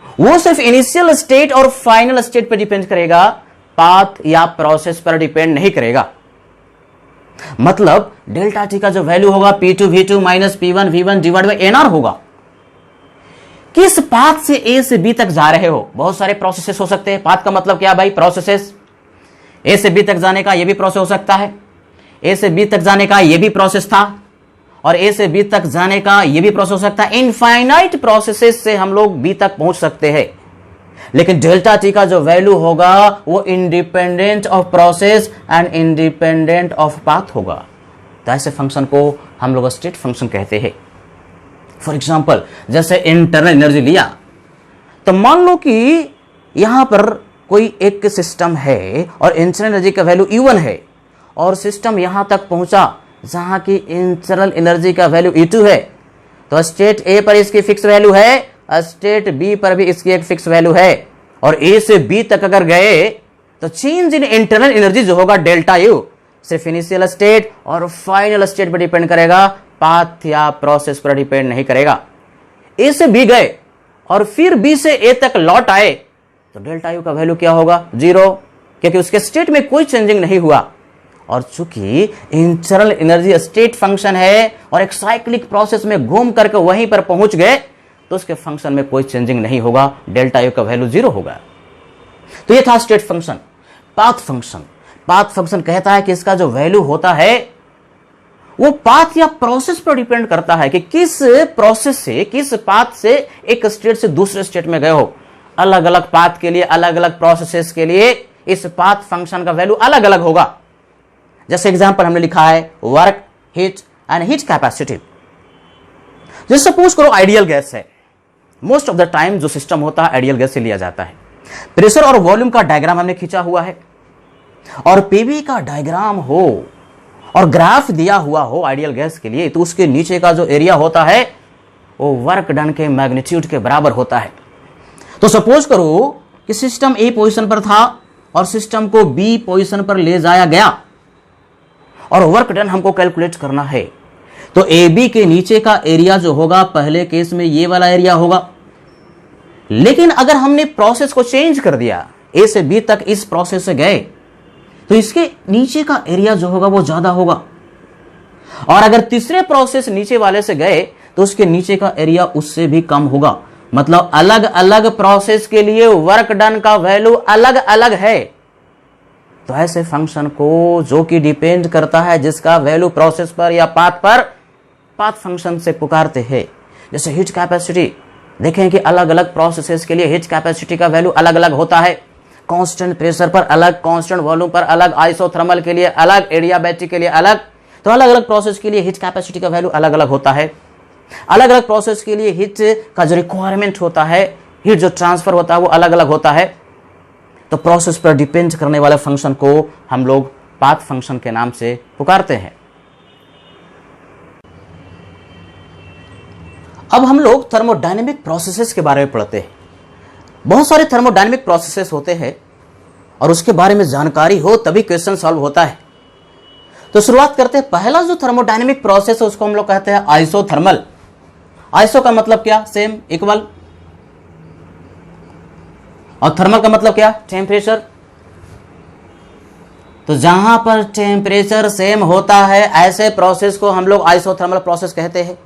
वो सिर्फ इनिशियल स्टेट और फाइनल स्टेट पर डिपेंड करेगा, पाथ या प्रोसेस पर डिपेंड नहीं करेगा। मतलब डेल्टा T का जो वैल्यू होगा P2 V2 minus P1 V1 divide by NR होगा। किस पाथ से A से B तक जा रहे हो, बहुत सारे प्रोसेसेस हो सकते हैं। पाथ का मतलब क्या भाई, प्रोसेसेस। A से B तक जाने का ये भी प्रोसेस हो सकता है, A से B तक जाने का ये भी प्रोसेस था, और A से B तक जाने का ये भी प्रोसेस हो सकता है। इनफाइनाइट प्रोसेसेस से हम लोग B तक पहुंच सकते हैं, लेकिन डेल्टा T का जो वैल्यू होगा वो independent of process and independent of path होगा। तो ऐसे फंक्शन को हम लोग स्टेट फंक्शन कहते हैं। फॉर एग्जाम्पल, जैसे इंटरनल एनर्जी लिया, तो मान लो कि यहां पर कोई एक सिस्टम है और इंटरनल एनर्जी का वैल्यू E1 है, और सिस्टम यहां तक पहुंचा जहां की इंटरनल एनर्जी का वैल्यू E2 है, तो स्टेट A पर इसकी फिक्स वैल्यू है, स्टेट B पर भी इसकी एक फिक्स वैल्यू है, और A से B तक अगर गए तो चेंज इन इंटरनल एनर्जी जो होगा डेल्टा U सिर्फ इनिशियल स्टेट और फाइनल स्टेट पर डिपेंड करेगा, पाथ या प्रोसेस पर डिपेंड नहीं करेगा। A से B गए और फिर B से A तक लौट आए, तो डेल्टा U का वैल्यू क्या होगा, 0, क्योंकि उसके स्टेट में कोई चेंजिंग नहीं हुआ। और चूंकि इंटरनल एनर्जी स्टेट फंक्शन है और एक साइक्लिक प्रोसेस में घूम करके वहीं पर पहुंच गए, तो उसके फंक्शन में कोई चेंजिंग नहीं होगा, डेल्टा U का वैल्यू 0 होगा। तो ये था state function. Path function, path function कहता है कि इसका जो वैल्यू होता है वो पाथ या प्रोसेस पर डिपेंड करता है कि किस प्रोसेस से, किस पाथ से एक स्टेट से दूसरे स्टेट में गए हो। अलग अलग पाथ के लिए, अलग अलग प्रोसेसेस के लिए इस पाथ फंक्शन का वैल्यू अलग अलग होगा। जैसे एग्जांपल हमने लिखा है work, heat and heat capacity. जैसे सपोज करो आइडियल गैस है, मोस्ट ऑफ द टाइम जो सिस्टम होता है आइडियल गैस से लिया जाता है। प्रेशर और वॉल्यूम का डायग्राम हमने खींचा हुआ है, और पीवी का डायग्राम हो और ग्राफ दिया हुआ हो आइडियल गैस के लिए, तो उसके नीचे का जो एरिया होता है वो वर्क डन के मैग्नीट्यूड के बराबर होता है। तो सपोज करो कि सिस्टम ए पोजीशन पर था और सिस्टम को बी पोजीशन पर ले जाया गया और वर्क डन हमको कैलकुलेट करना है। तो ए बी के नीचे का एरिया जो होगा पहले केस में ये वाला एरिया होगा, लेकिन अगर हमने प्रोसेस को चेंज कर दिया, ए से बी तक इस प्रोसेस से गए, तो इसके नीचे का एरिया जो होगा वो ज्यादा होगा। और अगर तीसरे प्रोसेस नीचे वाले से गए तो उसके नीचे का एरिया उससे भी कम होगा। मतलब अलग अलग प्रोसेस के लिए वर्क डन का वैल्यू अलग अलग है। तो ऐसे फंक्शन को जो कि डिपेंड करता है जिसका वैल्यू प्रोसेस पर या पाथ फंक्शन से पुकारते हैं। जैसे हीट कैपेसिटी, देखें कि अलग अलग प्रोसेसेस के लिए हीट कैपेसिटी का वैल्यू अलग अलग होता है। कांस्टेंट प्रेशर पर अलग, कांस्टेंट वॉल्यूम पर अलग, आइसोथर्मल के लिए अलग, एडियाबैटिक के लिए अलग। तो अलग अलग प्रोसेस के लिए हीट कैपेसिटी का वैल्यू अलग अलग होता है। अलग अलग प्रोसेस के लिए हीट का जो रिक्वायरमेंट होता है, हीट जो ट्रांसफर होता है वो अलग अलग होता है। तो प्रोसेस पर डिपेंड करने वाले फंक्शन को हम लोग पाथ फंक्शन के नाम से पुकारते हैं। अब हम लोग थर्मोडायनेमिक प्रोसेसेस के बारे में पढ़ते हैं। बहुत सारे थर्मोडायनेमिक प्रोसेसेस होते हैं और उसके बारे में जानकारी हो तभी क्वेश्चन सॉल्व होता है। तो शुरुआत करते हैं। पहला जो थर्मोडायनेमिक प्रोसेस है उसको हम लोग कहते हैं आइसोथर्मल। आइसो का मतलब क्या? Same, equal. और थर्मल का मतलब क्या? टेम्परेचर। तो जहां पर टेम्परेचर सेम होता है ऐसे प्रोसेस को हम लोग आइसोथर्मल प्रोसेस कहते हैं।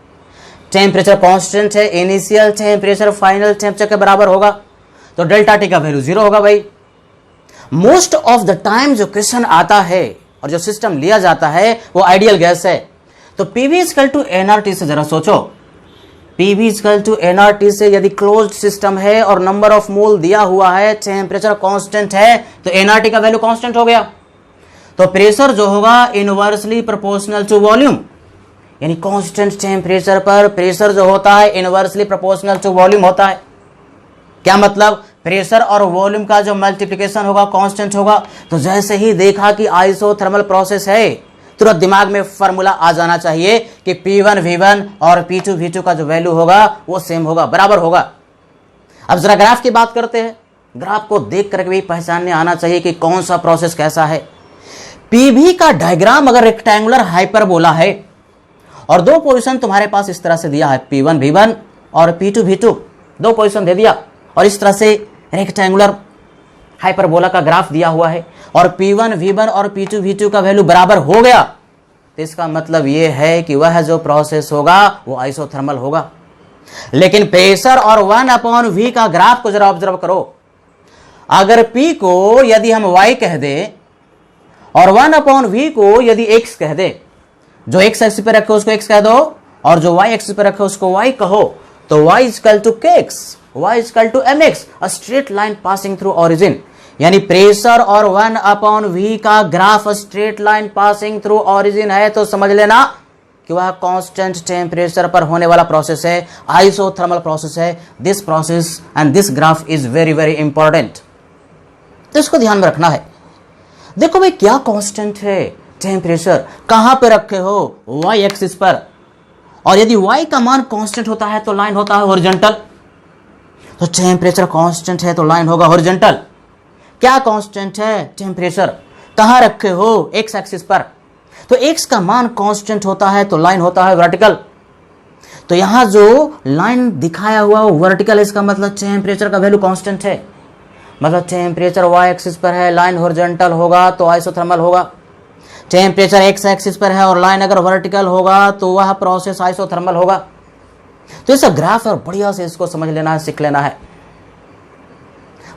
टेम्परेचर कांस्टेंट है, इनिशियल टेम्परेचर फाइनल टेम्परेचर के बराबर होगा, तो डेल्टा टी का वैल्यू 0 होगा भाई। मोस्ट ऑफ द टाइम जो क्वेश्चन आता है और जो सिस्टम लिया जाता है वो आइडियल गैस है। तो पीवी इक्वल टू एनआरटी से जरा सोचो, पीवी इक्वल टू एनआरटी से यदि क्लोज्ड सिस्टम है और नंबर ऑफ मोल दिया हुआ है, टेम्परेचर कांस्टेंट है, तो एनआरटी का वैल्यू कांस्टेंट हो गया। तो प्रेशर जो होगा इनवर्सली प्रोपोर्शनल टू वॉल्यूम, यानी कांस्टेंट टेम्परेचर पर प्रेशर जो होता है इनवर्सली प्रोपोर्शनल टू वॉल्यूम होता है। क्या मतलब? प्रेशर और वॉल्यूम का जो मल्टीप्लिकेशन होगा कांस्टेंट होगा। तो जैसे ही देखा कि आइसोथर्मल प्रोसेस है, तुरंत दिमाग में फॉर्मूला आ जाना चाहिए कि P1 V1 और P2 V2 का जो वैल्यू होगा वो सेम होगा, बराबर होगा। अब जरा ग्राफ की बात करते हैं। ग्राफ को देख करके भी पहचानने आना चाहिए कि कौन सा प्रोसेस कैसा है। पीवी का डायग्राम अगर रेक्टेंगुलर हाइपरबोला है और दो पोजीशन तुम्हारे पास इस तरह से दिया है, P1 V1 और P2 V2, दो पोजीशन दे दिया और इस तरह से रेक्टेंगुलर हाइपरबोला का ग्राफ दिया हुआ है और P1 V1 और P2 V2 का वैल्यू बराबर हो गया, तो इसका मतलब यह है कि वह जो प्रोसेस होगा वो आइसोथर्मल होगा। लेकिन प्रेशर और 1/V का ग्राफ को जरा ऑब्जर्व करो। अगर P को यदि हम Y कह दे और 1/V को यदि X कह दे, जो X एक्सिस पे रखे उसको X कह दो और जो Y एक्सिस पे रखे उसको Y कहो, तो Y equal to KX, Y equal to MX, a straight line passing through origin. यानी प्रेशर और 1/V का graph straight line passing through origin है, तो समझ लेना कि वह कांस्टेंट टेम्परेचर पर होने वाला प्रोसेस है, आइसोथर्मल प्रोसेस है। This process and this graph is very very important, तो इसको ध्यान में रखना है। देखो भाई क्या कांस्टेंट है टेम्परेचर, कहां पे रखे हो? Y एक्सिस पर। और यदि Y का मान कांस्टेंट होता है तो लाइन होता है हॉरिजॉन्टल, तो टेम्परेचर कांस्टेंट है तो लाइन होगा हॉरिजॉन्टल। क्या कांस्टेंट है? टेम्परेचर। कहां रखे हो? X एक्सिस पर, तो X का मान कांस्टेंट होता है तो लाइन होता है वर्टिकल। तो यहां जो लाइन दिखाया हुआ वो वर्टिकल, इसका मतलब टेम्परेचर का वैल्यू कांस्टेंट है। मतलब टेम्परेचर Y एक्सिस पर है, लाइन हॉरिजॉन्टल होगा तो आइसोथर्मल होगा। टेम्परेचर X एक्सिस पर है और लाइन अगर वर्टिकल होगा तो वह प्रोसेस आइसोथर्मल होगा। तो ऐसा ग्राफ है, बढ़िया से इसको समझ लेना है, सीख लेना है।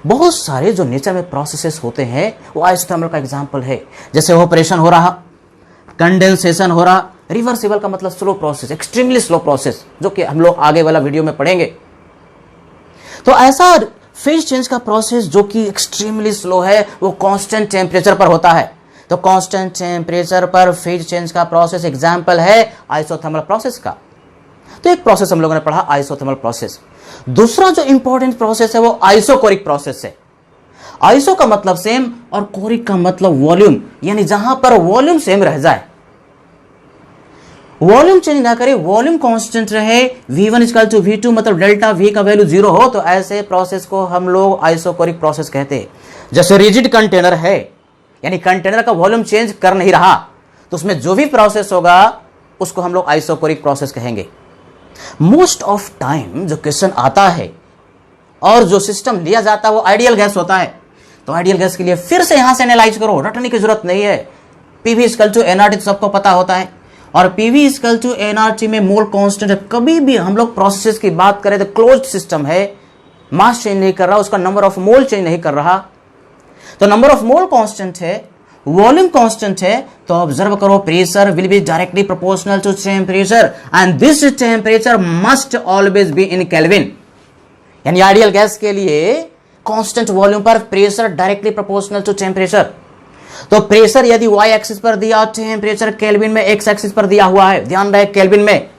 बहुत सारे जो नेचर में प्रोसेसेस होते हैं वो आइसोथर्मल का एग्जांपल है। जैसे ऑपरेशन हो रहा, कंडेंसेशन हो रहा। रिवर्सिबल का मतलब slow process, extremely slow process, जो कि हम लोग आगे वाला वीडियो में पढ़ेंगे। तो ऐसा फेज चेंज का प्रोसेस जो कि एक्सट्रीमली स्लो है वो कांस्टेंट टेम्परेचर पर होता है। तो कांस्टेंट टेम्परेचर पर फेज चेंज का प्रोसेस एग्जांपल है आइसोथर्मल प्रोसेस का। तो एक प्रोसेस हम लोगों ने पढ़ा आइसोथर्मल प्रोसेस। दूसरा जो इंपॉर्टेंट प्रोसेस है वो आइसोकोरिक प्रोसेस है। आइसो का मतलब सेम और कोरिक का मतलब वॉल्यूम, यानी जहां पर वॉल्यूम सेम रह जाए, वॉल्यूम चेंज ना करे, वॉल्यूम कांस्टेंट रहे, V1 इक्वल टू V2 मतलब डेल्टा V का वैल्यू 0 हो, तो ऐसे प्रोसेस को हम लोग आइसोकोरिक प्रोसेस कहते हैं। जैसे रिजिड कंटेनर है, यानी कंटेनर का वॉल्यूम चेंज कर नहीं रहा, तो उसमें जो भी प्रोसेस होगा उसको हम लोग आइसोकोरिक प्रोसेस कहेंगे। मोस्ट ऑफ टाइम जो क्वेश्चन आता है और जो सिस्टम लिया जाता है वो आइडियल गैस होता है, तो आइडियल गैस के लिए फिर से यहां से एनालाइज करो, रटने की जरूरत नहीं है। पीवी इक्वल टू एनआरटी तो सबको पता होता है, और पीवी इक्वल टू एनआरटी में मोल कांस्टेंट है। कभी भी हम लोग प्रोसेस की बात करें तो क्लोज्ड सिस्टम है, मास चेंज नहीं कर रहा, उसका नंबर ऑफ मोल चेंज नहीं कर रहा, तो नंबर ऑफ मोल कांस्टेंट है, वॉल्यूम कांस्टेंट है, तो ऑब्जर्व करो pressure will be directly proportional to temperature and this temperature must always be in Kelvin. यानी आइडियल गैस के लिए कांस्टेंट वॉल्यूम पर pressure directly proportional to temperature. तो pressure यदि y एक्सिस पर दिया, टेम्परेचर केल्विन में x एक्सिस पर दिया हुआ है, ध्यान रहे केल्विन में,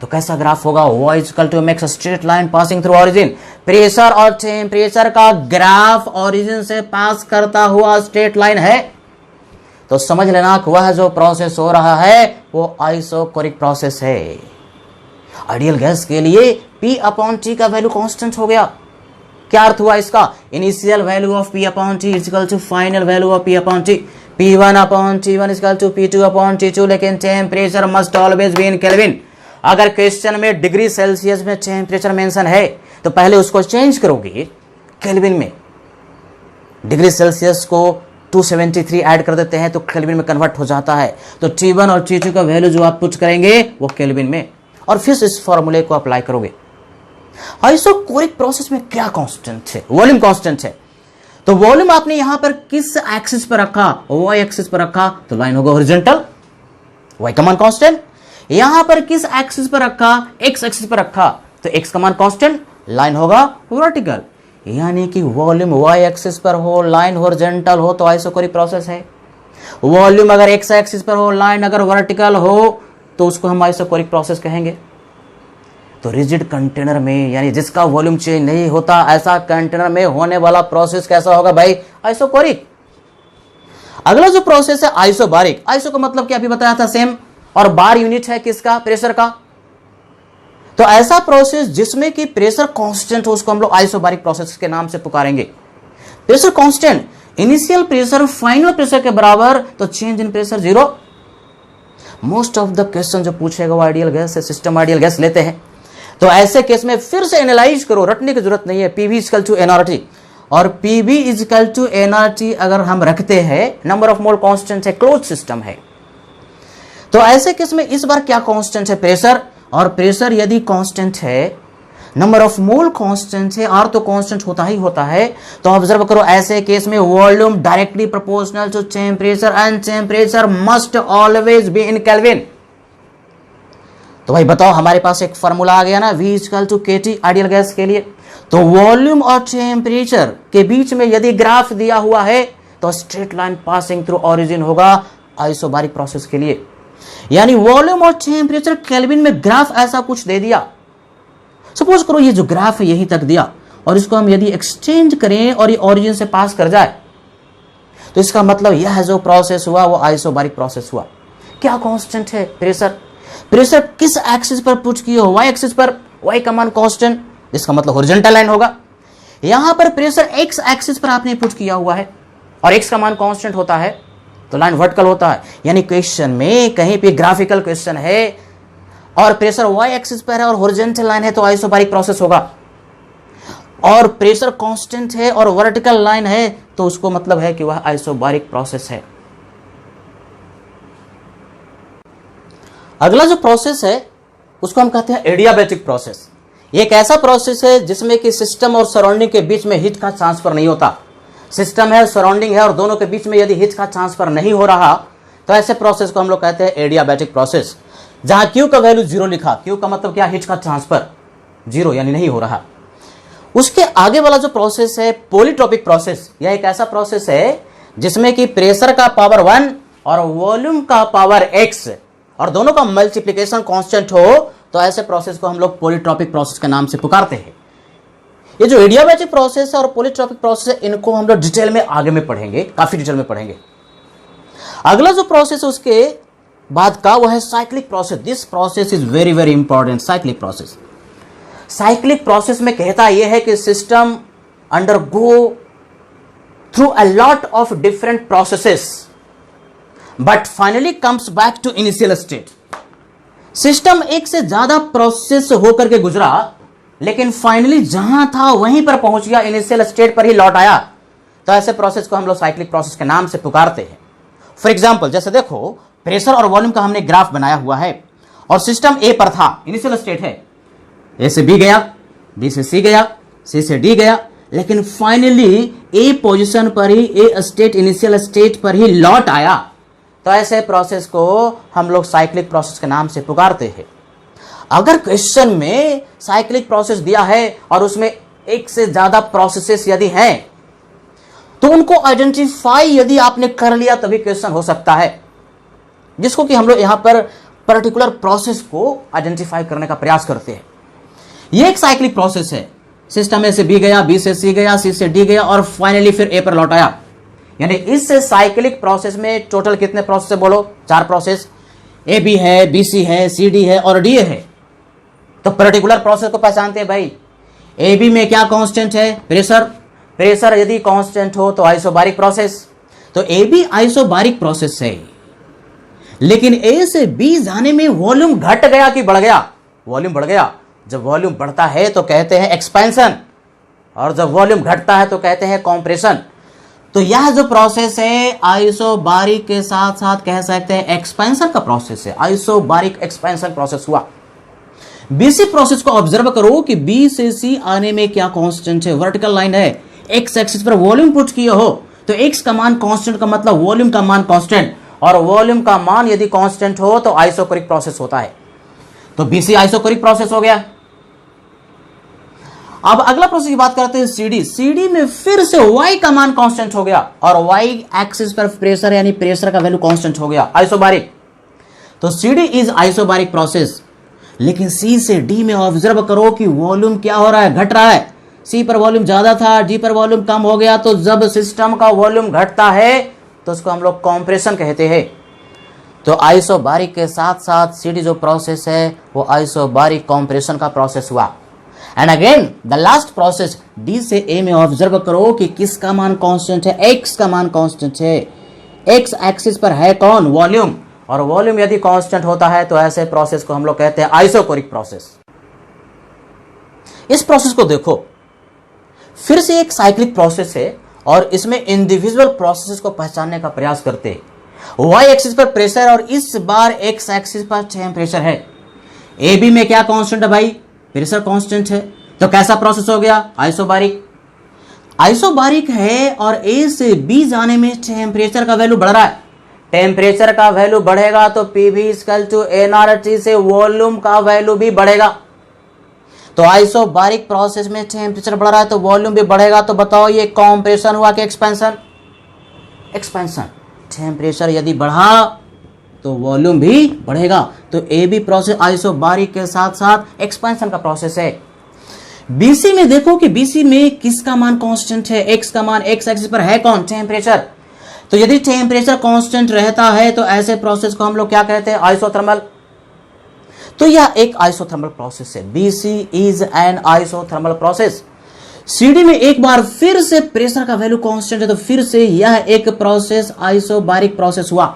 तो कैसा ग्राफ होगा? y equal to mx straight line passing through origin. Pressure और टेम्परेचर का ग्राफ ऑरिजिन से पास करता हुआ स्ट्रेट लाइन है, तो समझ लेना कि वह जो प्रोसेस हो रहा है वो आइसोकोरिक प्रोसेस है। आइडियल गैस के लिए P अपॉन T का वैल्यू कांस्टेंट हो गया। क्या अर्थ हुआ इसका? Initial value of P upon T equal to final value of P upon T, P1 upon T1 equal to P2 upon T2, लेकिन temperature must always be in Kelvin. अगर question में degree Celsius में temperature mention है तो पहले उसको change करोगे kelvin में, डिग्री सेल्सियस को 273 ऐड कर देते हैं तो केल्विन में कन्वर्ट हो जाता है, तो T1 और T2 का वैल्यू जो आप पुट करेंगे वो केल्विन में, और फिर इस फॉर्मूले को अप्लाई करोगे। आइसोकोरिक प्रोसेस में क्या कांस्टेंट है? वॉल्यूम कांस्टेंट है। तो वॉल्यूम आपने यहां पर किस एक्सिस पर रखा? y एक्सिस पर रखा तो लाइन होगा हॉरिजॉन्टल, y का मान कांस्टेंट। यहां पर किस एक्सिस पर रखा? x एक्सिस पर रखा तो x का मान कांस्टेंट, लाइन होगा वर्टिकल। यानी कि वॉल्यूम y एक्सिस पर हो, लाइन हॉरिजॉन्टल हो, तो आइसोकोरिक प्रोसेस है। वॉल्यूम अगर x एक्सिस पर हो, लाइन अगर वर्टिकल हो, तो उसको हम आइसोकोरिक प्रोसेस कहेंगे। तो रिजिड कंटेनर में, यानी जिसका वॉल्यूम चेंज नहीं होता, ऐसा कंटेनर में होने वाला प्रोसेस कैसा होगा भाई? आइसोकोरिक। अगला जो प्रोसेस है आइसोबारिक। आइसो का मतलब क्या अभी बताया था सेम, और बार यूनिट है किसका? प्रेशर का। तो ऐसा प्रोसेस जिसमें कि प्रेशर कांस्टेंट हो उसको हम लोग आइसोबारिक प्रोसेस के नाम से पुकारेंगे। Pressure constant, initial pressure final pressure के बराबर, तो change in pressure 0। Most of the question जो पूछेगा वो आइडियल गैस से, सिस्टम आइडियल गैस लेते हैं, तो ऐसे केस में फिर से एनालाइज करो, रटने की जरूरत नहीं है। पीवी इक्वल टू एनआरटी, और पीवी इक्वल टू एनआरटी अगर हम रखते हैं, नंबर ऑफ मोल कांस्टेंट है, क्लोज सिस्टम है, तो ऐसे केस में इस बार क्या कांस्टेंट है? प्रेशर। और प्रेशर यदि कांस्टेंट है, नंबर ऑफ मोल कांस्टेंट है, आर तो कांस्टेंट होता ही होता है, तो ऑब्जर्व करो ऐसे केस में volume directly proportional to temperature and temperature must always be in Kelvin. तो भाई बताओ, हमारे पास एक फॉर्मूला आ गया ना, V equal to KT ideal gas के लिए। तो वॉल्यूम और टेम्परेचर के बीच में यदि ग्राफ दिया हुआ है तो straight line passing through origin होगा आइसोबारिक प्रोसेस के लिए। यानी वॉल्यूम और टेम्परेचर केल्विन में ग्राफ ऐसा कुछ दे दिया। सपोज करो ये जो ग्राफ है यहीं तक दिया, और इसको हम यदि एक्सचेंज करें और ये ऑरिजिन से पास कर जाए, तो इसका मतलब यह जो प्रोसेस हुआ वो आइसोबारिक प्रोसेस हुआ। क्या कांस्टेंट है? प्रेशर। प्रेशर किस एक्सिस पर पुट किए हो? y एक्सिस पर, y का मान कांस्टेंट, इसका मतलब हॉरिजॉन्टल लाइन होगा। यहां पर प्रेशर x एक्सिस पर आपने पुट किया हुआ है और x का मान कांस्टेंट होता है, तो लाइन वर्टिकल होता है। यानी क्वेश्चन में कहीं पे ग्राफिकल क्वेश्चन है और प्रेशर y एक्सिस पर है और हॉरिजॉन्टल लाइन है, तो आइसोबारिक प्रोसेस होगा। और प्रेशर कांस्टेंट है और वर्टिकल लाइन है, तो उसको मतलब है कि वह आइसोबारिक प्रोसेस है। अगला जो प्रोसेस है उसको हम कहते हैं एडियाबैटिक प्रोसेस। ये एक ऐसा प्रोसेस है जिसमें कि सिस्टम और सराउंडिंग के बीच में हीट का ट्रांसफर नहीं होता। सिस्टम है, सराउंडिंग है, और दोनों के बीच में यदि हीट का ट्रांसफर नहीं हो रहा तो ऐसे प्रोसेस को हम लोग कहते हैं एडियाबैटिक प्रोसेस। जहां Q का वैल्यू 0 लिखा, Q का मतलब क्या? हीट का ट्रांसफर 0, यानी नहीं हो रहा। उसके आगे वाला जो प्रोसेस है पॉलीट्रोपिक प्रोसेस, यह एक ऐसा प्रोसेस है जिसमें कि प्रेशर का पावर 1 और वॉल्यूम का पावर x और दोनों का मल्टीप्लिकेशन कांस्टेंट हो, तो ऐसे प्रोसेस को हम लोग पॉलीट्रोपिक प्रोसेस के नाम से पुकारते हैं। ये जो एडियाबैटिक प्रोसेस है और पॉलीट्रोपिक प्रोसेस है, इनको हम लोग डिटेल में आगे में पढ़ेंगे, काफी डिटेल में पढ़ेंगे। अगला जो प्रोसेस है उसके बाद का वो है cyclic process. This process is very very important. Cyclic process, cyclic process में कहता यह है कि system undergo through a lot of different processes but finally comes back to initial state. System एक से ज्यादा प्रोसेस होकर के गुजरा, लेकिन फाइनली जहां था वहीं पर पहुंच गया, इनिशियल स्टेट पर ही लौट आया। तो ऐसे प्रोसेस को हम लोग साइक्लिक प्रोसेस के नाम से पुकारते हैं। फॉर एग्जाम्पल, जैसे देखो, प्रेशर और वॉल्यूम का हमने ग्राफ बनाया हुआ है और सिस्टम ए पर था, इनिशियल स्टेट है, ए से बी गया, बी से सी गया, सी से डी गया, लेकिन फाइनली ए पोजीशन पर ही, ए स्टेट, इनिशियल स्टेट पर ही लौट आया। तो ऐसे प्रोसेस को हम लोग साइक्लिक प्रोसेस के नाम से पुकारते हैं। अगर क्वेश्चन में साइक्लिक प्रोसेस दिया है और उसमें एक से ज्यादा प्रोसेसेस यदि हैं, तो उनको आइडेंटिफाई यदि आपने कर लिया तभी क्वेश्चन हो सकता है, जिसको कि हम लोग यहां पर पर्टिकुलर प्रोसेस को आइडेंटिफाई करने का प्रयास करते हैं। यह एक साइक्लिक प्रोसेस है। सिस्टम ए से बी गया, बी से सी गया, सी से डी गया और फाइनली फिर ए पर लौट आया। यानी इस साइक्लिक प्रोसेस में टोटल कितने प्रोसेस है बोलो? 4 प्रोसेस। ए बी है, बी सी है, सी डी है और डी है। तो पर्टिकुलर प्रोसेस को पहचानते हैं भाई। ए बी में क्या कांस्टेंट है? प्रेशर। प्रेशर यदि कांस्टेंट हो तो आइसोबारिक प्रोसेस। तो ए बी आइसोबारिक प्रोसेस है, लेकिन ए से बी जाने में वॉल्यूम घट गया कि बढ़ गया? वॉल्यूम बढ़ गया। जब वॉल्यूम बढ़ता है तो कहते हैं एक्सपेंशन, और जब वॉल्यूम घटता है तो कहते हैं कॉम्प्रेशन। तो यह जो प्रोसेस है आइसोबारिक के साथ साथ कह सकते हैं एक्सपेंशन का प्रोसेस है। आइसोबारिक एक्सपेंशन प्रोसेस हुआ। बीसी प्रोसेस को ऑब्जर्व करो कि बी से सी आने में क्या कांस्टेंट है? वर्टिकल लाइन है, एक्स एक्सिस पर वॉल्यूम पुट किए हो तो एक्स का मान कांस्टेंट का मतलब वॉल्यूम का मान कांस्टेंट, और वॉल्यूम का मान यदि कांस्टेंट हो तो आइसोकोरिक प्रोसेस होता है। तो बीसी आइसोकोरिक प्रोसेस हो गया। अब अगला प्रोसेस की बात करते हैं सीडी। सीडी में फिर से y का मान कांस्टेंट हो गया और y एक्सिस पर प्रेशर यानी प्रेशर का वैल्यू कांस्टेंट हो गया, आइसोबारिक। तो सीडी इज आइसोबारिक प्रोसेस। लेकिन सी से डी में ऑब्जर्व करो कि वॉल्यूम क्या हो रहा है? घट रहा है। सी पर वॉल्यूम ज्यादा था, डी पर वॉल्यूम कम हो गया। तो जब सिस्टम का वॉल्यूम घटता है तो उसको हम लोग कॉम्प्रेशन कहते हैं। तो आइसोबारिक के साथ साथ सीडी जो प्रोसेस है वो आइसोबारिक कॉम्प्रेशन का प्रोसेस हुआ। And again the last process D से ए में ऑब्जर्व करो कि किसका मान कांस्टेंट है? एक्स का मान कांस्टेंट है। एक्स एक्सिस पर है कौन? वॉल्यूम। और वॉल्यूम यदि कांस्टेंट होता है तो ऐसे प्रोसेस को हम लोग कहते हैं आइसोकोरिक प्रोसेस। इस प्रोसेस को देखो, फिर से एक साइक्लिक प्रोसेस है और इसमें इंडिविजुअल प्रोसेस को पहचानने का प्रयास करते हैं। वाई एक्सिस पर प्रेशर और इस बार एक्स एक्सिस पर टेम्परेचर है। ए बी में क्या कांस्टेंट है भाई? प्रेशर कांस्टेंट है। तो कैसा प्रोसेस हो गया? आइसोबारिक। आइसोबारिक है और ए से बी जाने में टेम्परेचर का वैल्यू बढ़ रहा है। टेम्परेचर का वैल्यू बढ़ेगा तो पीवी इक्वल टू एनआरटी से वॉल्यूम का वैल्यू भी बढ़ेगा। तो आइसोबारिक प्रोसेस में टेम्परेचर बढ़ रहा है तो वॉल्यूम भी बढ़ेगा। तो बताओ ये कॉम्प्रेशन हुआ कि एक्सपेंशन? एक्सपेंशन। टेम्परेचर यदि बढ़ा तो वॉल्यूम भी बढ़ेगा। तो ए बी प्रोसेस आइसोबारिक के साथ साथ एक्सपेंशन का प्रोसेस है। बीसी में देखो कि बीसी में किसका मान कांस्टेंट है? एक्स का मान। एक्स एक्सिस पर है कौन? टेम्परेचर। तो यदि टेम्परेचर कांस्टेंट रहता है तो ऐसे प्रोसेस को हम लोग क्या कहते हैं? आइसोथर्मल। तो यह एक आइसोथर्मल प्रोसेस है। BC is an isothermal process. CD में एक बार फिर से प्रेशर का वैल्यू कांस्टेंट है तो फिर से यह एक प्रोसेस आइसोबारिक प्रोसेस हुआ।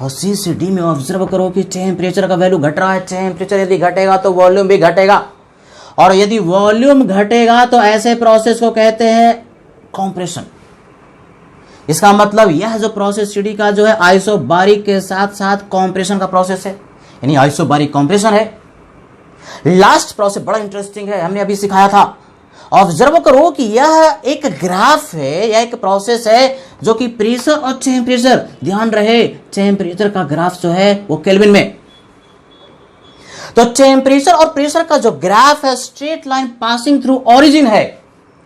और सी से डी में ऑब्जर्व करो कि टेम्परेचर का वैल्यू घट रहा है। टेम्परेचर यदि घटेगा तो वॉल्यूम भी घटेगा, और यदि वॉल्यूम घटेगा तो ऐसे प्रोसेस को कहते हैं कॉम्प्रेशन। इसका मतलब यह जो प्रोसेस सीडी का जो है आइसोबारिक के साथ साथ कॉम्प्रेशन का प्रोसेस है, यानी आइसोबारिक कॉम्प्रेशन है। लास्ट प्रोसेस बड़ा इंटरेस्टिंग है, हमने अभी सिखाया था। ऑब्जर्व करो कि यह एक ग्राफ है, यह एक प्रोसेस है जो कि प्रेशर और टेम्परेचर, ध्यान रहे टेम्परेचर का ग्राफ जो है वो केल्विन में। तो टेम्परेचर और प्रेशर का जो ग्राफ है straight line passing through origin है,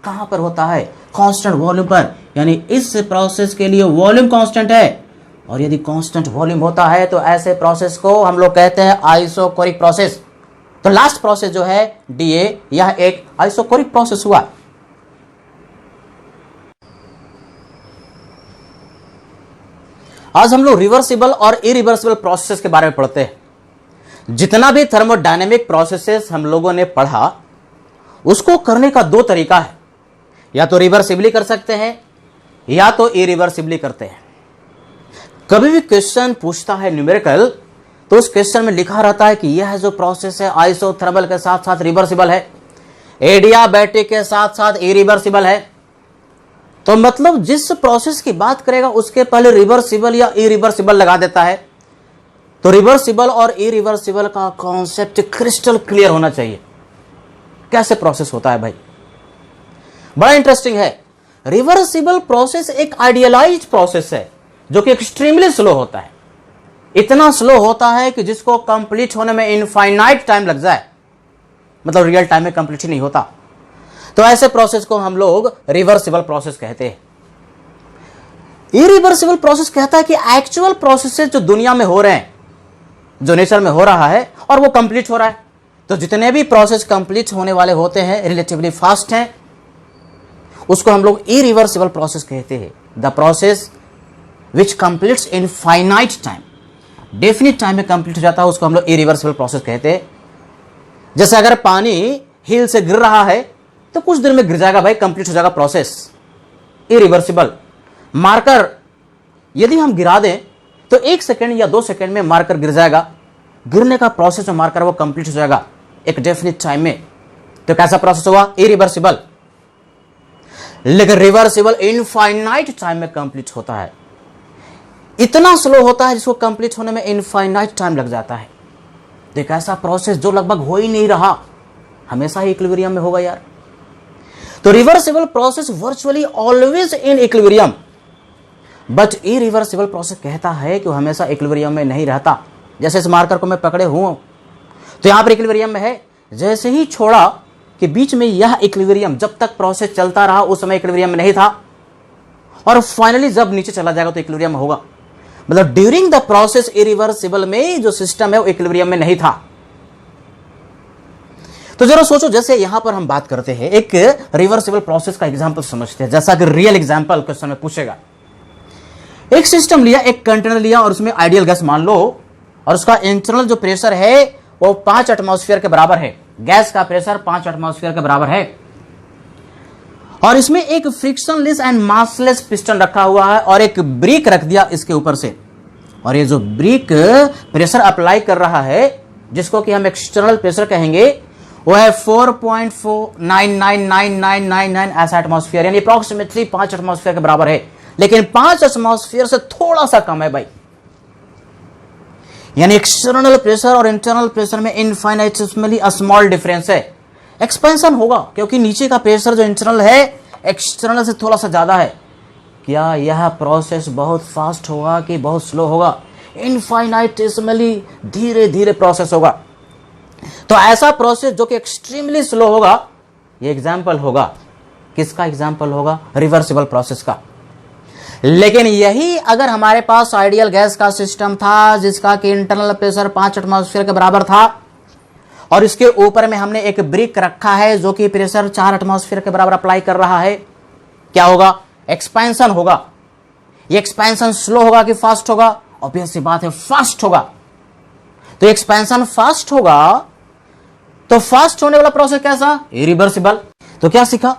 कहां पर होता है? कांस्टेंट वॉल्यूम पर। यानी इस प्रोसेस के लिए वॉल्यूम कांस्टेंट है, और यदि कांस्टेंट वॉल्यूम होता है तो ऐसे प्रोसेस को हम लोग कहते हैं आइसोकोरिक प्रोसेस। तो लास्ट प्रोसेस जो है डीए, यह एक आइसोकोरिक प्रोसेस हुआ। आज हम लोग रिवर्सिबल और इरिवर्सिबल प्रोसेस के बारे में पढ़ते हैं। जितना भी थर्मोडायनेमिक प्रोसेसेस हम लोगों ने पढ़ा उसको करने का दो तरीका है, या तो रिवर्सिबली कर सकते हैं या तो इरिवर्सिबली करते हैं। कभी भी क्वेश्चन पूछता है न्यूमेरिकल तो उस क्वेश्चन में लिखा रहता है कि यह जो प्रोसेस है आइसोथर्मल के साथ साथ रिवर्सिबल है, एडियाबैटिक के साथ साथ इरिवर्सिबल है। तो मतलब जिस प्रोसेस की बात करेगा उसके पहले रिवर्सिबल या इरिवर्सिबल लगा देता है। तो रिवर्सिबल और इरिवर्सिबल का कॉन्सेप्ट क्रिस्टल क्लियर होना चाहिए। कैसे प्रोसेस होता है भाई, बड़ा इंटरेस्टिंग है। रिवर्सिबल प्रोसेस एक आइडियलाइज्ड प्रोसेस है जो कि एक्सट्रीमली स्लो होता है। इतना स्लो होता है कि जिसको कंप्लीट होने में इनफाइनाइट टाइम लग जाए, मतलब रियल टाइम में कंप्लीट ही नहीं होता। तो ऐसे प्रोसेस को हम लोग रिवर्सिबल प्रोसेस कहते हैं। इरिवर्सिबल प्रोसेस कहता है कि एक्चुअल प्रोसेसेस जो दुनिया में हो रहे हैं, जो नेचर में हो रहा है और वो कंप्लीट हो रहा है, तो जितने भी प्रोसेस कंप्लीट होने वाले होते हैं रिलेटिवली फास्ट हैं, उसको हम लोग इरिवर्सिबल प्रोसेस कहते हैं। The process which completes in finite time, definite time में कंप्लीट हो जाता है, उसको हम लोग इरिवर्सिबल प्रोसेस कहते हैं। जैसे अगर पानी हिल से गिर रहा है तो कुछ देर में गिर जाएगा भाई, कंप्लीट हो जाएगा प्रोसेस, इरिवर्सिबल। मार्कर यदि हम गिरा दें तो 1 सेकंड या 2 सेकंड में मार्कर गिर जाएगा, गिरने का प्रोसेस जो मार्कर वो कंप्लीट हो जाएगा एक डेफिनिट टाइम में। तो कैसा प्रोसेस हुआ, इरिवर्सिबल। लेकिन रिवर्सिबल इनफाइनाइट टाइम में कंप्लीट होता है, इतना स्लो होता है जिसको कंप्लीट होने में इनफाइनाइट टाइम लग जाता है। तो एक ऐसा प्रोसेस जो लगभग हो ही नहीं रहा, हमेशा ही इक्विलिब्रियम में होगा यार। तो reversible process virtually always in equilibrium, but irreversible process कहता है कि वो हमेशा इक्विलिब्रियम में नहीं रहता। जैसे इस मार्कर को मैं पकड़े हूं तो यहां पर इक्विलिब्रियम में है, जैसे ही छोड़ा कि बीच में यह इक्विलिब्रियम, जब तक प्रोसेस चलता रहा उस समय इक्विलिब्रियम में नहीं था, और फाइनली जब नीचे चला जाएगा तो इक्विलिब्रियम में होगा। मतलब ड्यूरिंग द प्रोसेस इरिवर्सिबल में जो सिस्टम है वो इक्विलिब्रियम में नहीं था। तो जरा सोचो, जैसे यहां पर हम बात करते हैं एक रिवर्सिबल प्रोसेस का एग्जांपल समझते हैं, जैसा कि रियल एग्जांपल क्वेश्चन में पूछेगा। एक सिस्टम लिया, एक कंटेनर लिया और उसमें आइडियल गैस मान लो, और उसका इंटरनल जो प्रेशर है वो 5 एटमॉस्फेयर के बराबर है। गैस का प्रेशर 5 एटमॉस्फेयर के बराबर है, और इसमें एक फ्रिक्शनलेस एंड मासलेस पिस्टन रखा हुआ है और एक ब्रिक रख दिया इसके ऊपर से। और ये जो ब्रिक प्रेशर अप्लाई कर रहा है, जिसको कि हम एक्सटर्नल प्रेशर कहेंगे, वो है 4.9999999 ऐसा एटमॉस्फेयर, यानी अप्रॉक्सीमेटली 5 एटमॉस्फेयर के बराबर है। लेकिन 5 एटमॉस्फेयर से थोड़ा सा कम है भाई, यानी एक्सटर्नल प्रेशर और इंटरनल प्रेशर में इनफाइनाइटेसिमली स्मॉल डिफरेंस है। एक्सपेंशन होगा क्योंकि नीचे का प्रेशर जो इंटरनल है एक्सटर्नल से थोड़ा सा ज्यादा है। क्या यह प्रोसेस बहुत फास्ट होगा कि बहुत स्लो होगा? इनफाइनाइटेसिमली धीरे धीरे प्रोसेस होगा। तो ऐसा प्रोसेस जो कि एक्सट्रीमली स्लो होगा, ये एग्जाम्पल होगा किसका? एग्जाम्पल होगा रिवर्सिबल प्रोसेस का। लेकिन यही अगर हमारे पास आइडियल गैस का सिस्टम था जिसका कि इंटरनल प्रेशर 5 एटमॉस्फेयर के बराबर था, और इसके ऊपर में हमने एक ब्रिक रखा है जो कि प्रेशर 4 एटमॉस्फेयर के बराबर अप्लाई कर रहा है, क्या होगा? एक्सपेंशन होगा। ये एक्सपेंशन स्लो होगा कि फास्ट होगा? ऑब्वियस सी बात है, फास्ट होगा। तो एक्सपेंशन फास्ट होगा, तो फास्ट होने वाला प्रोसेस कैसा? रिवर्सिबल। तो क्या सीखा?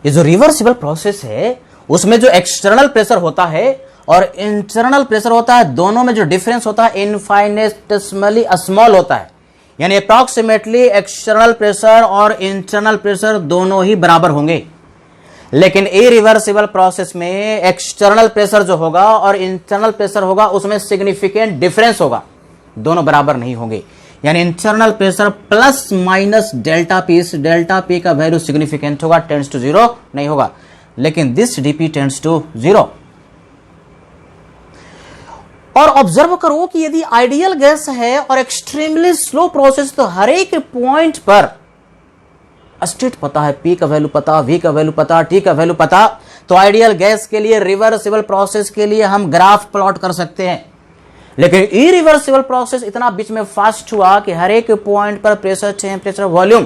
ये जो रिवर्सिबल प्रोसेस है उसमें जो एक्सटर्नल प्रेशर होता है और इंटरनल प्रेशर होता है, दोनों में जो डिफरेंस होता है इनफाइनेटेसिमली स्मॉल होता है, यानी अप्रॉक्सीमेटली एक्सटर्नल प्रेशर और इंटरनल प्रेशर दोनों ही बराबर होंगे। लेकिन इरिवर्सिबल प्रोसेस में एक्सटर्नल प्रेशर जो होगा और इंटरनल प्रेशर होगा उसमें सिग्निफिकेंट डिफरेंस होगा, दोनों बराबर नहीं होंगे। यानी internal pressure plus minus delta P, इस डेल्टा पी का वैल्यू सिग्निफिकेंट होगा, टेंड्स टू 0 नहीं होगा, लेकिन दिस डीपी टेंड्स टू 0। और ऑब्जर्व करो कि यदि आइडियल गैस है और एक्सट्रीमली स्लो प्रोसेस, तो हर एक पॉइंट पर स्टेट पता है, पी का वैल्यू पता, वी का वैल्यू पता, टी का वैल्यू पता। तो आइडियल गैस के लिए, रिवर्सिबल प्रोसेस के लिए हम ग्राफ प्लॉट कर सकते हैं। लेकिन इरिवर्सिबल प्रोसेस इतना बीच में फास्ट हुआ कि हर एक पॉइंट पर प्रेशर, टेम्परेचर, वॉल्यूम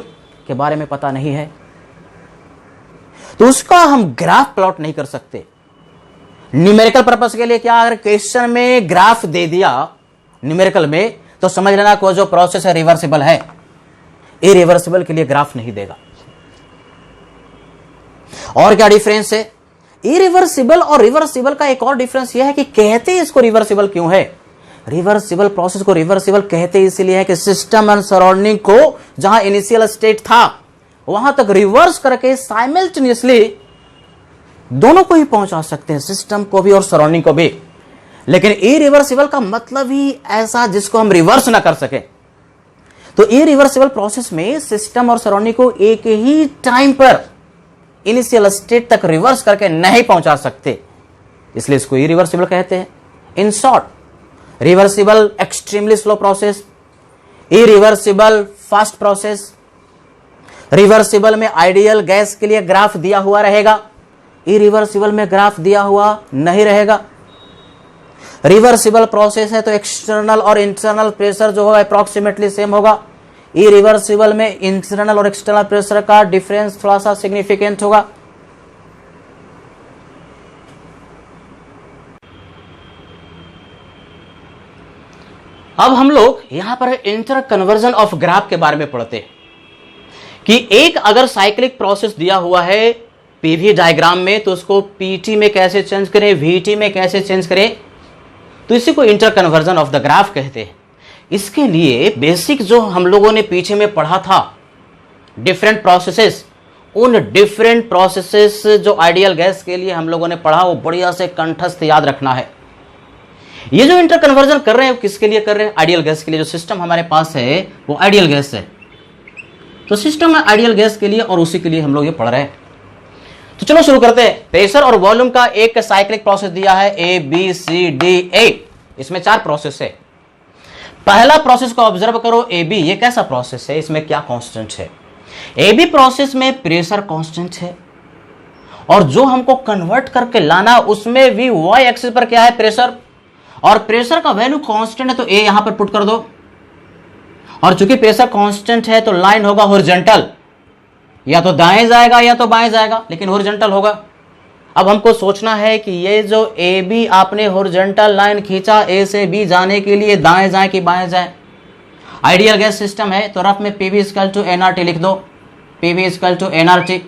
के बारे में पता नहीं है, तो उसका हम ग्राफ प्लॉट नहीं कर सकते। न्यूमेरिकल पर्पस के लिए क्या, अगर क्वेश्चन में ग्राफ दे दिया न्यूमेरिकल में, तो समझ लेना कोई जो प्रोसेस है रिवर्सिबल है, इरिवर्सिबल के लिए ग्राफ नहीं देगा। और क्या डिफरेंस है, इरिवर्सिबल और रिवर्सिबल का एक और डिफरेंस यह है कि कहते इसको रिवर्सिबल क्यों है। रिवर्सिबल प्रोसेस को रिवर्सिबल कहते इसलिए है कि सिस्टम एंड सराउंडिंग को जहां इनिशियल स्टेट था वहां तक रिवर्स करके साइमल्टेनियसली दोनों को ही पहुंचा सकते हैं, सिस्टम को भी और सराउंडिंग को भी। लेकिन इरिवर्सिबल का मतलब ही ऐसा जिसको हम रिवर्स ना कर सके। तो इरिवर्सिबल प्रोसेस में सिस्टम और सराउंडिंग को एक ही टाइम पर इनिशियल स्टेट तक रिवर्स करके नहीं पहुंचा सकते, इसलिए इसको इरिवर्सिबल कहते हैं। In short, reversible extremely slow process, irreversible fast process. Reversible में आइडियल गैस के लिए ग्राफ दिया हुआ रहेगा, इरिवर्सिबल में ग्राफ दिया हुआ नहीं रहेगा। रिवर्सिबल प्रोसेस है तो एक्सटर्नल और इंटरनल प्रेशर जो होगा अप्रॉक्सीमेटली सेम होगा। इरिवर्सिबल में इंटरनल और एक्सटर्नल प्रेशर का डिफरेंस थोड़ा सा सिग्निफिकेंट होगा। अब हम लोग यहां पर इंटर कन्वर्जन ऑफ ग्राफ के बारे में पढ़ते हैं कि एक अगर साइक्लिक प्रोसेस दिया हुआ है पीवी डायग्राम में, तो उसको पीटी में कैसे चेंज करें, वीटी में कैसे चेंज करें, तो इसी को inter conversion of the graph कहते हैं। इसके लिए बेसिक जो हम लोगों ने पीछे में पढ़ा था डिफरेंट प्रोसेसेस, उन डिफरेंट प्रोसेसेस जो आइडियल गैस के लिए हम लोगों ने पढ़ा वो बढ़िया से कंठस्थ याद रखना है। ये जो इंटर कन्वर्जन कर रहे हैं किसके लिए कर रहे हैं, आइडियल गैस के लिए। जो सिस्टम हमारे पास है वो आइडियल गैस है, तो सिस्टम है आइडियल गैस के लिए और उसी के लिए हम लोग ये पढ़ रहे हैं। तो चलो शुरू करते हैं। प्रेशर और वॉल्यूम का एक साइक्लिक प्रोसेस दिया है A B C D A, इसमें 4 प्रोसेस है। पहला प्रोसेस को ऑब्जर्व करो, ए बी। ये कैसा प्रोसेस है, इसमें क्या कांस्टेंट है। ए बी प्रोसेस में प्रेशर कांस्टेंट है और जो हमको कन्वर्ट करके लाना उसमें भी वाई एक्सिस पर क्या है, प्रेशर, और प्रेशर का वैल्यू कांस्टेंट है तो ए यहां पर पुट कर दो। और चूंकि प्रेशर कांस्टेंट है तो लाइन होगा हॉरिजॉन्टल, या तो दाएं जाएगा या तो बाएं जाएगा, लेकिन हॉरिजॉन्टल होगा। अब हमको सोचना है कि ये जो ए बी आपने हॉरिजॉन्टल लाइन खींचा ए से बी जाने के लिए, दाएं जाए कि बाएं जाए। आइडियल गैस सिस्टम है तो रफ में पीवी इक्वल टू एनआरटी लिख दो, पीवी इक्वल टू एनआरटी।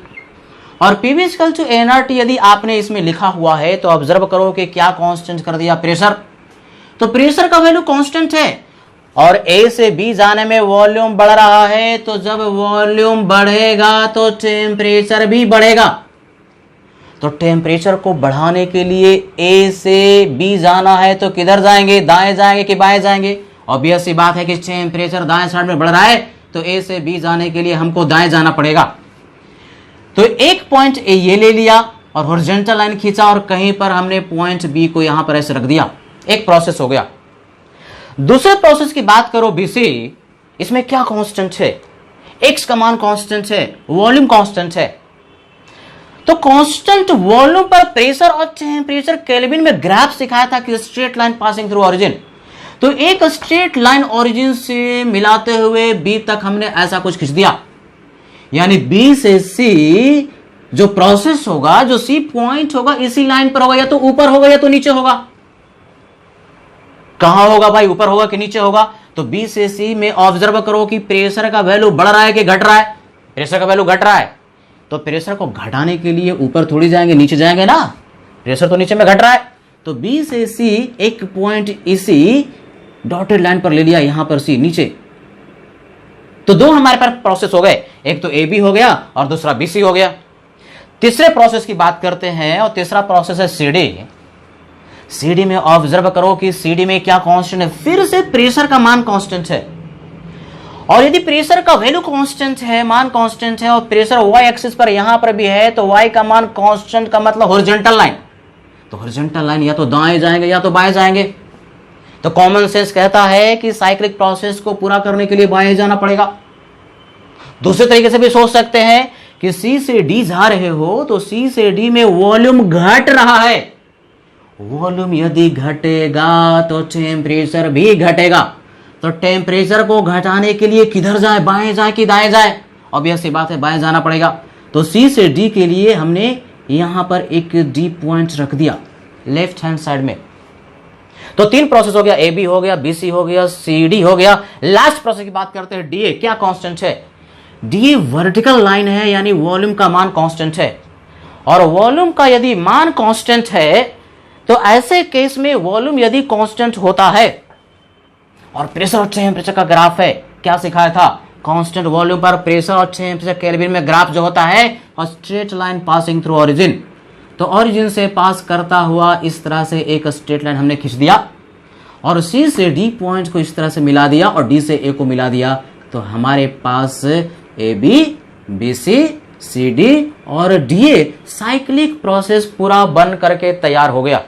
और पीवी इक्वल टू एनआरटी यदि आपने इसमें लिखा हुआ है तो ऑब्जर्व करो कि क्या कांस्टेंट कर दिया, प्रेशर। तो प्रेशर का वैल्यू कांस्टेंट है और ए से बी जाने में वॉल्यूम बढ़ रहा है, तो जब वॉल्यूम बढ़ेगा तो टेम्परेचर भी बढ़ेगा। तो टेम्परेचर को बढ़ाने के लिए ए से बी जाना है तो किधर जाएंगे, दाएं जाएंगे कि बाएं जाएंगे। ऑब्वियस सी बात है कि टेम्परेचर दाएं साइड में बढ़ रहा है तो ए से बी जाने के लिए हमको दाएं जाना पड़ेगा। तो एक पॉइंट ए ये ले लिया और हॉरिजॉन्टल लाइन खींचा और कहीं पर हमने पॉइंट बी को यहां पर ऐसे रख दिया, एक प्रोसेस हो गया। दूसरे प्रोसेस की बात करो बीसी, इसमें क्या कांस्टेंट है, एक्स का मान कांस्टेंट है, वॉल्यूम कांस्टेंट है। तो कांस्टेंट वॉल्यूम पर प्रेशर और टेम्परेचर केल्विन में ग्राफ सिखाया था कि straight line passing through origin. तो एक स्ट्रेट लाइन ओरिजिन से मिलाते हुए बी तक हमने ऐसा कुछ खींच दिया, यानी बी से सी जो प्रोसेस होगा, जो सी पॉइंट होगा इसी लाइन पर होगा, या तो ऊपर होगा या तो नीचे होगा। कहां होगा भाई, ऊपर होगा कि नीचे होगा। तो बी से सी में ऑब्जर्व करो कि प्रेशर का वैल्यू बढ़ रहा है कि घट रहा है। प्रेशर का वैल्यू घट रहा है तो प्रेशर को घटाने के लिए ऊपर थोड़ी जाएंगे, नीचे जाएंगे ना, प्रेशर तो नीचे में घट रहा है। तो बी से सी एक पॉइंट इसी डॉटेड लाइन पर ले लिया, यहां पर सी नीचे। तो दो हमारे पास प्रोसेस हो गए, एक तो ए बी हो गया और दूसरा बी सी हो गया। तीसरे प्रोसेस की बात करते हैं और तीसरा प्रोसेस है सीडी। सीडी में ऑब्जर्व करो कि सीडी में क्या कांस्टेंट है, फिर से प्रेशर का मान कांस्टेंट है। और यदि प्रेशर का वैल्यू कांस्टेंट है, मान कांस्टेंट है और प्रेशर वाई एक्सिस पर यहां पर भी है, तो वाई का मान कांस्टेंट का मतलब हॉरिजॉन्टल लाइन। तो हॉरिजॉन्टल लाइन या तो दाएं जाएंगे या तो बाएं जाएंगे। तो कॉमन सेंस कहता है कि साइक्लिक प्रोसेस को पूरा करने के लिए बाएं जाना पड़ेगा। दूसरे तरीके से भी सोच सकते हैं कि सी से डी जा रहे हो तो सी से डी में वॉल्यूम घट रहा है, वॉल्यूम यदि घटेगा तो टेम्परेचर भी घटेगा। तो टेम्परेचर को घटाने के लिए किधर जाए, बाएं जाए कि दाएं जाए। ऑब्वियस सी बात है बाएं जाना पड़ेगा। तो सी से डी के लिए हमने यहां पर एक डी पॉइंट रख दिया, लेफ्ट हैंड साइड में। तो 3 प्रोसेस हो गया, ए बी हो गया, बी सी हो गया, सी डी हो गया। लास्ट प्रोसेस की बात करते हैं, डीए। क्या कांस्टेंट है? डीए वर्टिकल लाइन है, यानी वॉल्यूम का मान कांस्टेंट है। और वॉल्यूम का यदि मान कांस्टेंट है तो ऐसे केस में वॉल्यूम यदि कांस्टेंट होता है और प्रेशर और टेंपरेचर का ग्राफ है, क्या सिखाया था? कांस्टेंट वॉल्यूम पर प्रेशर और टेंपरेचर केल्विन में ग्राफ जो होता है, और straight line passing through origin. तो ओरिजिन से पास करता हुआ इस तरह से एक स्ट्रेट लाइन हमने खींच दिया और सी से डी पॉइंट को इस तरह से मिला दिया और डी से ए को मिला दिया। तो हमारे पास A B, B C, C D और डी ए साइक्लिक प्रोसेस पूरा बन करके तैयार हो गया।